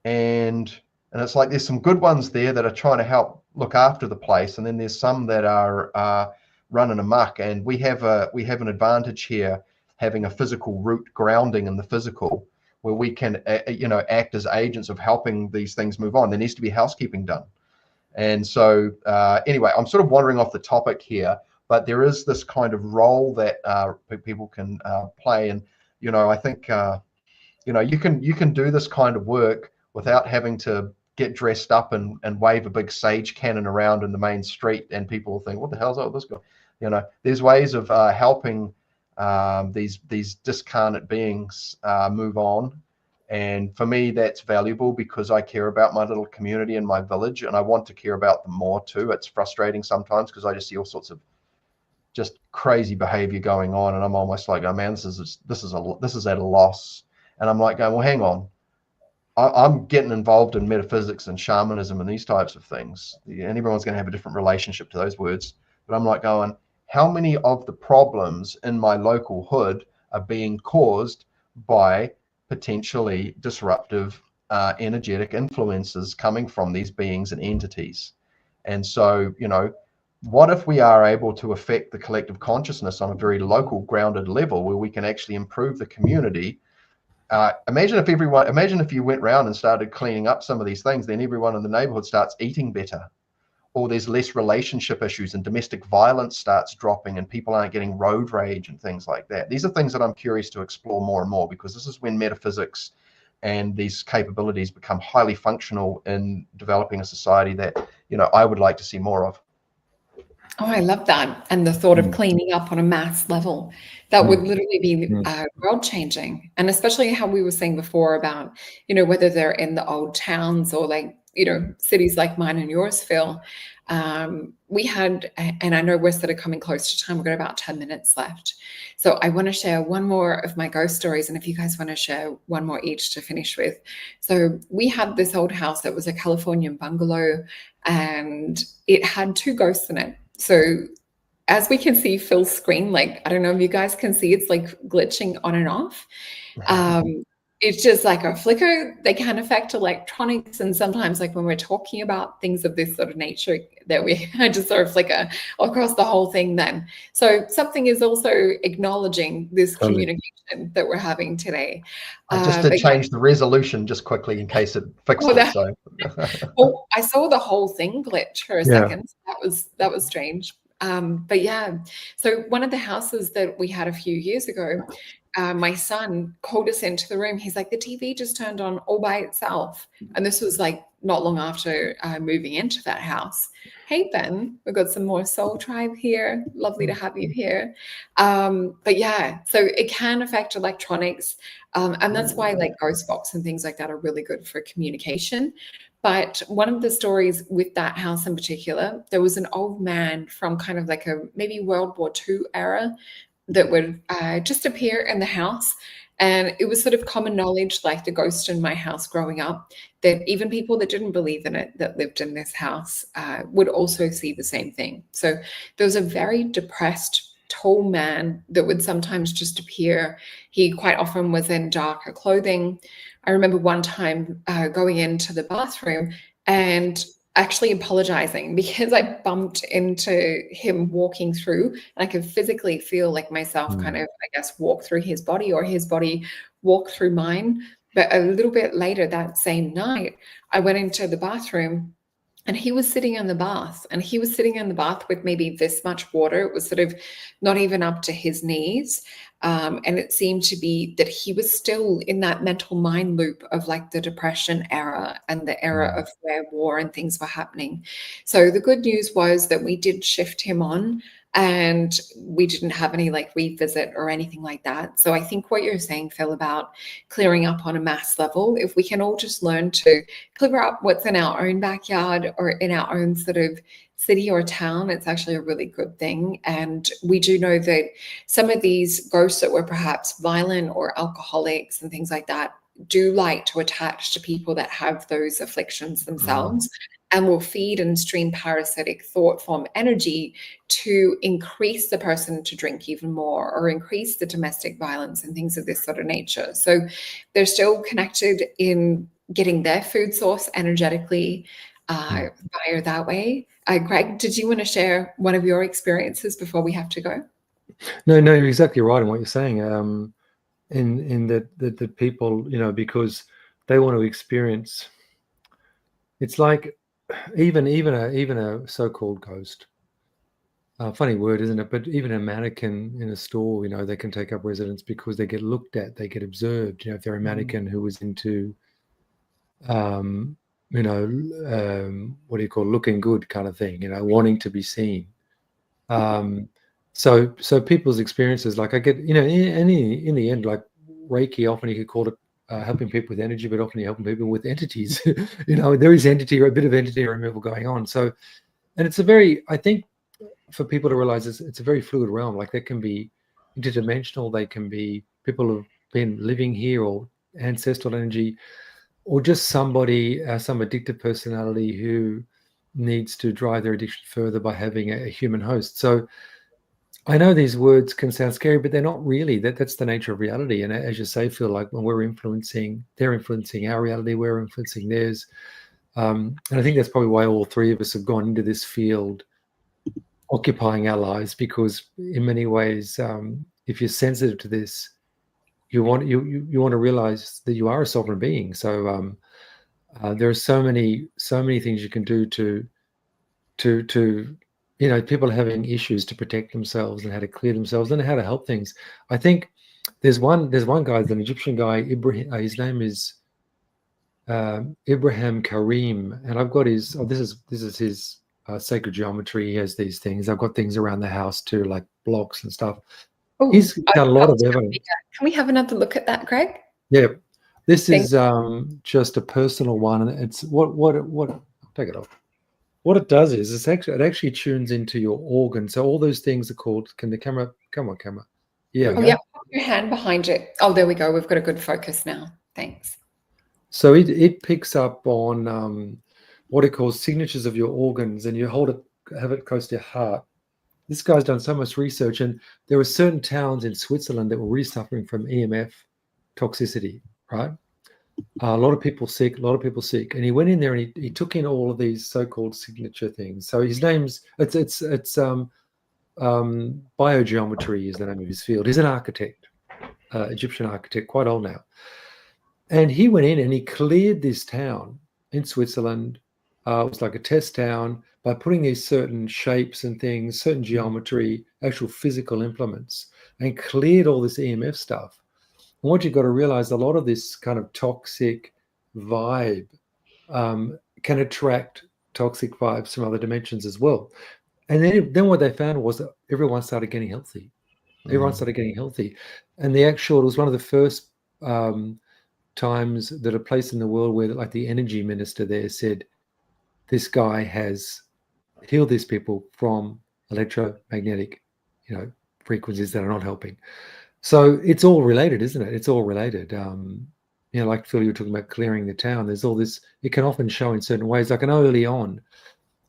[SPEAKER 2] And it's like there's some good ones there that are trying to help look after the place, and then there's some that are running amok. And we have an advantage here, having a physical root grounding in the physical, where we can you know, act as agents of helping these things move on. There needs to be housekeeping done. And so anyway, I'm sort of wandering off the topic here, but there is this kind of role that people can play. And you know, I think you know, you can do this kind of work without having to get dressed up and wave a big sage cannon around in the main street, and people will think, what the hell's up with this guy? You know, there's ways of helping these discarnate beings move on. And for me, that's valuable because I care about my little community and my village, and I want to care about them more too. It's frustrating sometimes because I just see all sorts of just crazy behavior going on, and I'm almost like, oh man, this is at a loss. And I'm like going, well, hang on. I'm getting involved in metaphysics and shamanism and these types of things. And everyone's going to have a different relationship to those words. But I'm like going, how many of the problems in my local hood are being caused by potentially disruptive energetic influences coming from these beings and entities? And so, you know, what if we are able to affect the collective consciousness on a very local, grounded level, where we can actually improve the community Imagine if you went around and started cleaning up some of these things, then everyone in the neighborhood starts eating better, or there's less relationship issues and domestic violence starts dropping and people aren't getting road rage and things like that. These are things that I'm curious to explore more and more, because this is when metaphysics and these capabilities become highly functional in developing a society that, I would like to see more of.
[SPEAKER 1] Oh, I love that. And the thought of cleaning up on a mass level, that would literally be world changing. And especially how we were saying before about, whether they're in the old towns or like, cities like mine and yours, Phil. We had, and I know we're sort of coming close to time, we've got about 10 minutes left. So I want to share one more of my ghost stories. And if you guys want to share one more each to finish with. So we had this old house that was a Californian bungalow, and it had 2 ghosts in it. So as we can see Phil's screen, like, I don't know if you guys can see, it's like glitching on and off. It's just like a flicker. They can affect electronics. And sometimes like when we're talking about things of this sort of nature, that we just sort of flicker across the whole thing then. So something is also acknowledging this communication that we're having today.
[SPEAKER 2] I just did change the resolution just quickly in case it fixed it. So.
[SPEAKER 1] Well, I saw the whole thing glitch for a second. That was strange. But yeah, so one of the houses that we had a few years ago, my son called us into the room. He's like, the TV just turned on all by itself. And this was like not long after moving into that house. Hey, Ben, we've got some more Soul Tribe here. Lovely to have you here. But yeah, so it can affect electronics. And that's why like ghost box and things like that are really good for communication. But one of the stories with that house in particular, there was an old man from kind of like a maybe World War II era that would just appear in the house. And it was sort of common knowledge, like the ghost in my house growing up, that even people that didn't believe in it, that lived in this house, would also see the same thing. So there was a very depressed, tall man that would sometimes just appear. He quite often was in darker clothing. I remember one time going into the bathroom and actually apologizing because I bumped into him walking through, and I could physically feel like myself kind of, I guess, walk through his body or his body walk through mine. But a little bit later that same night, I went into the bathroom and he was sitting in the bath, and he was sitting in the bath with maybe this much water. It was sort of not even up to his knees. And it seemed to be that he was still in that mental mind loop of like the Depression era and the era of where war and things were happening. So the good news was that we did shift him on, and we didn't have any like revisit or anything like that. So I think what you're saying, Phil, about clearing up on a mass level, if we can all just learn to clear up what's in our own backyard or in our own sort of city or town, it's actually a really good thing. And we do know that some of these ghosts that were perhaps violent or alcoholics and things like that do like to attach to people that have those afflictions themselves, and will feed and stream parasitic thought form energy to increase the person to drink even more or increase the domestic violence and things of this sort of nature. So they're still connected in getting their food source energetically via that way. Greg, did you want to share one of your experiences before we have to go?
[SPEAKER 3] No, you're exactly right in what you're saying. In that people, because they want to experience. It's like even a so-called ghost. Funny word, isn't it? But even a mannequin in a store, they can take up residence because they get looked at, they get observed. If they're a mannequin who was into, what do you call, looking good kind of thing, wanting to be seen. So people's experiences, like I get, in the end, like Reiki, often you could call it helping people with energy, but often you're helping people with entities. There is a bit of entity removal going on. So, and it's I think for people to realize it's a very fluid realm. Like they can be interdimensional, they can be people who've been living here or ancestral energy, or just somebody, some addictive personality who needs to drive their addiction further by having a human host. So I know these words can sound scary, but they're not really. That's the nature of reality. And as you say, Phil, like when they're influencing our reality, we're influencing theirs. And I think that's probably why all three of us have gone into this field, occupying our lives, because in many ways, if you're sensitive to this, you want to realize that you are a sovereign being. So there are so many things you can do to people having issues to protect themselves and how to clear themselves and how to help things. I think there's one guy, an Egyptian guy, Ibrahim, his name is Ibrahim Karim, and I've got his. Oh, this is his sacred geometry. He has these things. I've got things around the house too, like blocks and stuff.
[SPEAKER 1] Oh,
[SPEAKER 3] He's got a lot of evidence.
[SPEAKER 1] Can we have another look at that, Greg?
[SPEAKER 3] Yeah, this is just a personal one, and it's what take it off. What it does is it actually tunes into your organ. So all those things are called. Can the camera come on, camera? Yeah.
[SPEAKER 1] Oh yeah, put your hand behind it. Oh, there we go. We've got a good focus now. Thanks.
[SPEAKER 3] So it picks up on what it calls signatures of your organs, and you have it close to your heart. This guy's done so much research, and there were certain towns in Switzerland that were really suffering from EMF toxicity, right? A lot of people sick, and he went in there and he took in all of these so-called signature things. So his name's it's biogeometry is the name of his field. He's an architect, Egyptian architect, quite old now. And he went in and he cleared this town in Switzerland. It was like a test town by putting these certain shapes and things, certain geometry, actual physical implements, and cleared all this EMF stuff. And what you've got to realize, a lot of this kind of toxic vibe can attract toxic vibes from other dimensions as well. And then what they found was that everyone started getting healthy. Everyone started getting healthy. And it was one of the first times that a place in the world where like the energy minister there said, this guy has healed these people from electromagnetic, frequencies that are not helping. So it's all related, isn't it? It's all related. Like Phil, you were talking about clearing the town. There's all this. It can often show in certain ways. Like I know early on,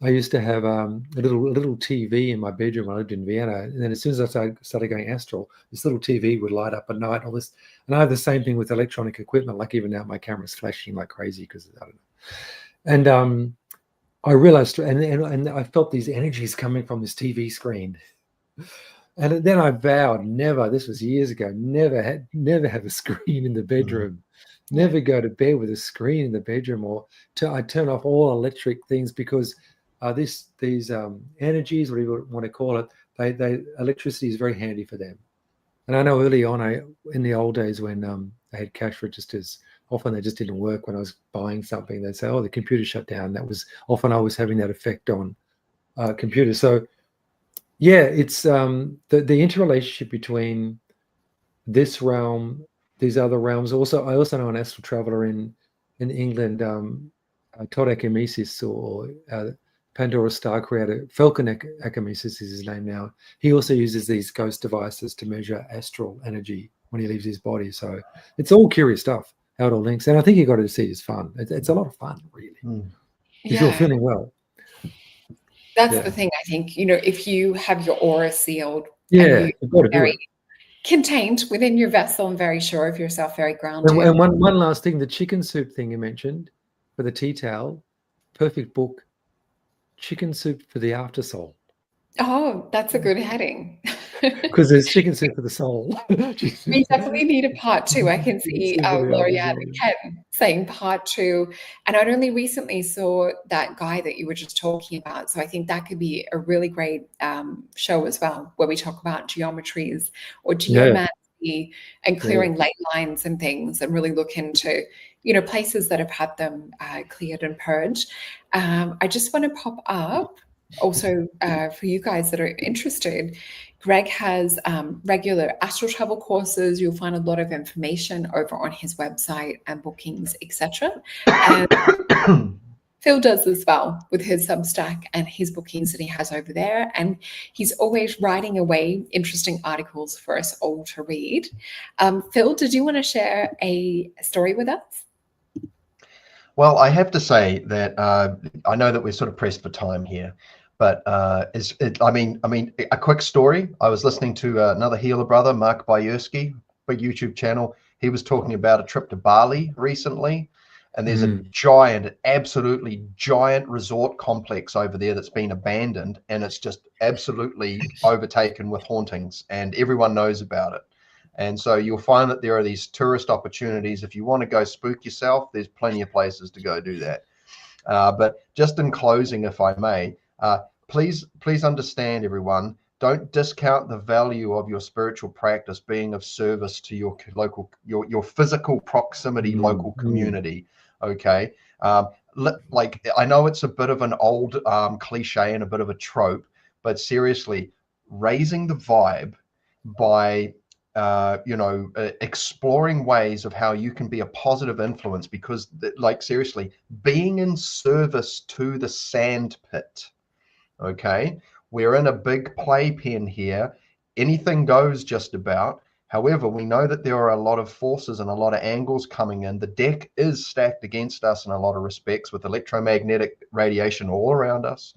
[SPEAKER 3] I used to have a little TV in my bedroom when I lived in Vienna, and then as soon as I started going astral, this little TV would light up at night. All this, and I have the same thing with electronic equipment. Like even now, my camera's flashing like crazy because I don't know. And I realized, and I felt these energies coming from this TV screen. And then I vowed never. This was years ago. Never have a screen in the bedroom. Never go to bed with a screen in the bedroom, or I turn off all electric things because these energies, whatever you want to call it, electricity is very handy for them. And I know early on, in the old days when I had cash registers, often they just didn't work when I was buying something. They'd say, "Oh, the computer shut down." That was often I was having that effect on computers. So yeah, it's the interrelationship between this realm, these other realms. Also, I also know an astral traveler in England, Todd Akamesis, or Pandora's Star Creator, Falcon Akamesis is his name now. He also uses these ghost devices to measure astral energy when he leaves his body. So it's all curious stuff, how it all links. And I think you got to see it's fun. It's a lot of fun, really. If you're feeling well.
[SPEAKER 1] That's the thing, I think, if you have your aura sealed,
[SPEAKER 3] you've got to do it.
[SPEAKER 1] Contained within your vessel and very sure of yourself, very grounded.
[SPEAKER 3] And one last thing, the chicken soup thing you mentioned for the tea towel, perfect book, Chicken Soup for the After Soul.
[SPEAKER 1] Oh, that's a good heading.
[SPEAKER 3] Because there's chicken soup for the soul.
[SPEAKER 1] We definitely need a part 2. I can see Laureate and Ken saying part 2. And I only recently saw that guy that you were just talking about. So I think that could be a really great show as well, where we talk about geometries or geomancy and clearing ley lines and things, and really look into places that have had them cleared and purged. I just want to pop up also for you guys that are interested. Greg has regular astral travel courses. You'll find a lot of information over on his website and bookings, etc. And Phil does as well with his Substack and his bookings that he has over there. And he's always writing away interesting articles for us all to read. Phil, did you want to share a story with us?
[SPEAKER 2] Well, I have to say that I know that we're sort of pressed for time here, but a quick story. I was listening to another healer brother, Mark Bajerski, big YouTube channel. He was talking about a trip to Bali recently, and there's a absolutely giant resort complex over there that's been abandoned, and it's just absolutely overtaken with hauntings, and everyone knows about it. And so you'll find that there are these tourist opportunities. If you want to go spook yourself, there's plenty of places to go do that. But just in closing, if I may, please understand, everyone, don't discount the value of your spiritual practice being of service to your local, your physical proximity, local community. Okay. Like, I know it's a bit of an old cliche and a bit of a trope, but seriously, raising the vibe by exploring ways of how you can be a positive influence, because like, seriously, being in service to the sand pit. Okay, we're in a big playpen here. Anything goes just about. However, we know that there are a lot of forces and a lot of angles coming in. The deck is stacked against us in a lot of respects, with electromagnetic radiation all around us,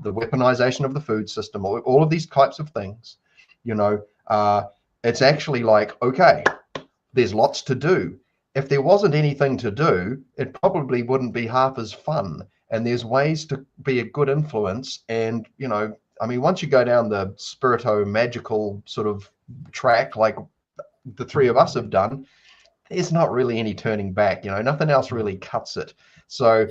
[SPEAKER 2] the weaponization of the food system, all of these types of things. It's actually like, okay, there's lots to do. If there wasn't anything to do, it probably wouldn't be half as fun. And there's ways to be a good influence. And, I mean, once you go down the spirito-magical sort of track, like the three of us have done, there's not really any turning back. Nothing else really cuts it. So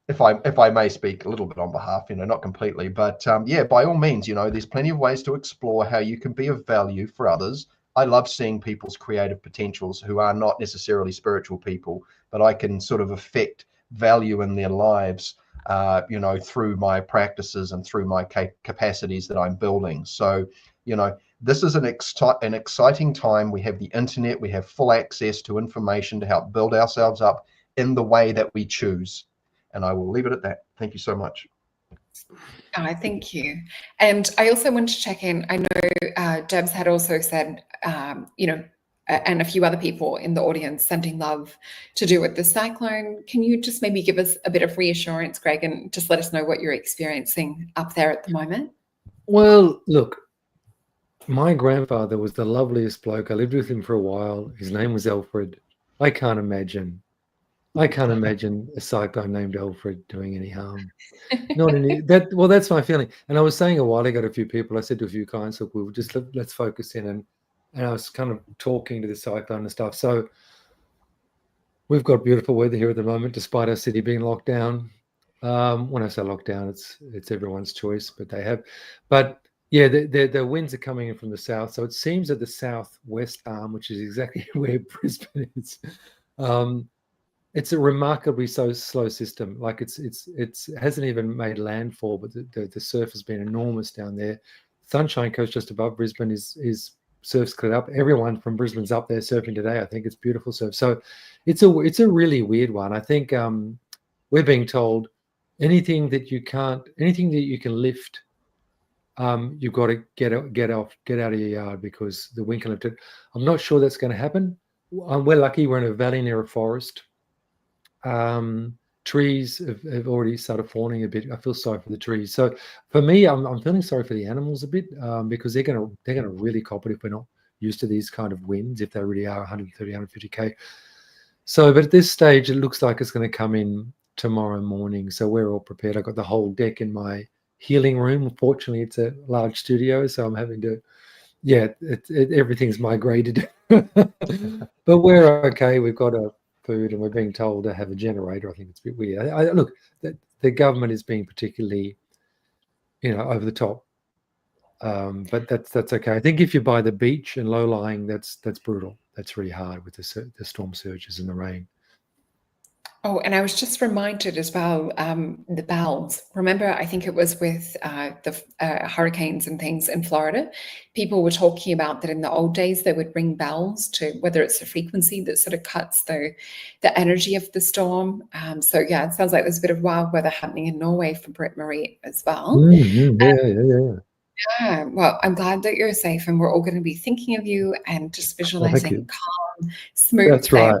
[SPEAKER 2] if I may speak a little bit on behalf, not completely, but yeah, by all means, there's plenty of ways to explore how you can be of value for others. I love seeing people's creative potentials who are not necessarily spiritual people, but I can sort of affect value in their lives, through my practices and through my capacities that I'm building. So, this is an exciting time. We have the internet, we have full access to information to help build ourselves up in the way that we choose. And I will leave it at that. Thank you so much.
[SPEAKER 1] Thank you. And I also want to check in. I know Debs had also said, and a few other people in the audience sending love to do with the cyclone. Can you just maybe give us a bit of reassurance, Greg, and just let us know what you're experiencing up there at the moment?
[SPEAKER 3] Well, look, my grandfather was the loveliest bloke. I lived with him for a while. His name was Alfred. I can't imagine a cyclone named Alfred doing any harm. Not any that. Well, that's my feeling. And I was saying a while ago to a few people, I said to a few clients, look, we'll just let's focus in, and I was kind of talking to the cyclone and stuff. So we've got beautiful weather here at the moment, despite our city being locked down. When I say lockdown, it's everyone's choice, but they have. But yeah, the winds are coming in from the south. So it seems that the southwest arm, which is exactly where Brisbane is, it's a remarkably slow system. Like it hasn't even made landfall, but the surf has been enormous down there. Sunshine Coast just above Brisbane is surf's cleared up. Everyone from Brisbane's up there surfing today. I think it's beautiful surf. So it's a really weird one. I think we're being told anything that you can lift, you've got to get out of your yard because the wind can lift it. I'm not sure that's going to happen. We're lucky. We're in a valley near a forest. Trees have already started falling a bit. I feel sorry for the trees. So for me, I'm feeling sorry for the animals a bit, because they're gonna really cop it if we're not used to these kind of winds, if they really are 130, 150k. So, but at this stage, it looks like it's going to come in tomorrow morning. So we're all prepared. I got the whole deck in my healing room. Fortunately, it's a large studio, so I'm having to. Yeah, everything's migrated, but we're okay. We've got food, and we're being told to have a generator. I think it's a bit weird. Look, the government is being particularly, over the top, but that's okay. I think if you're by the beach and low lying, that's brutal. That's really hard with the storm surges and the rain.
[SPEAKER 1] Oh, and I was just reminded as well, the bells. Remember, I think it was with the hurricanes and things in Florida, people were talking about that in the old days, they would ring bells to, whether it's the frequency that sort of cuts the energy of the storm. So yeah, it sounds like there's a bit of wild weather happening in Norway for Britt Marie as well.
[SPEAKER 3] Yeah.
[SPEAKER 1] Yeah, well, I'm glad that you're safe, and we're all going to be thinking of you and just visualizing calm, smooth.
[SPEAKER 3] That's right.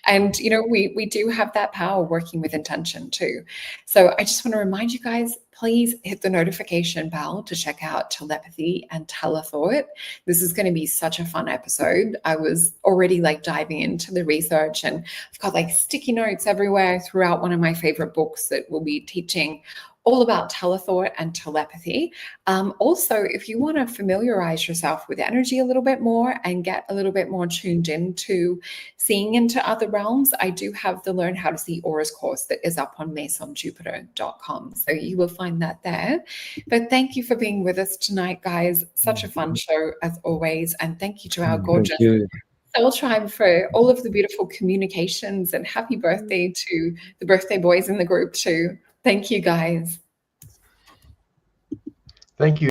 [SPEAKER 1] And we do have that power working with intention too. So I just want to remind you guys, please hit the notification bell to check out telepathy and telethought. This is going to be such a fun episode. I was already diving into the research, and I've got sticky notes everywhere throughout one of my favorite books that will be teaching all about telethought and telepathy. Also, if you want to familiarize yourself with energy a little bit more and get a little bit more tuned into seeing into other realms, I do have the Learn How to See Auras course that is up on masonjupiter.com. So you will find that there. But thank you for being with us tonight, guys. Such a fun show as always. And thank you to our gorgeous Soul Tribe for all of the beautiful communications, and happy birthday to the birthday boys in the group too. Thank you, guys.
[SPEAKER 2] Thank you.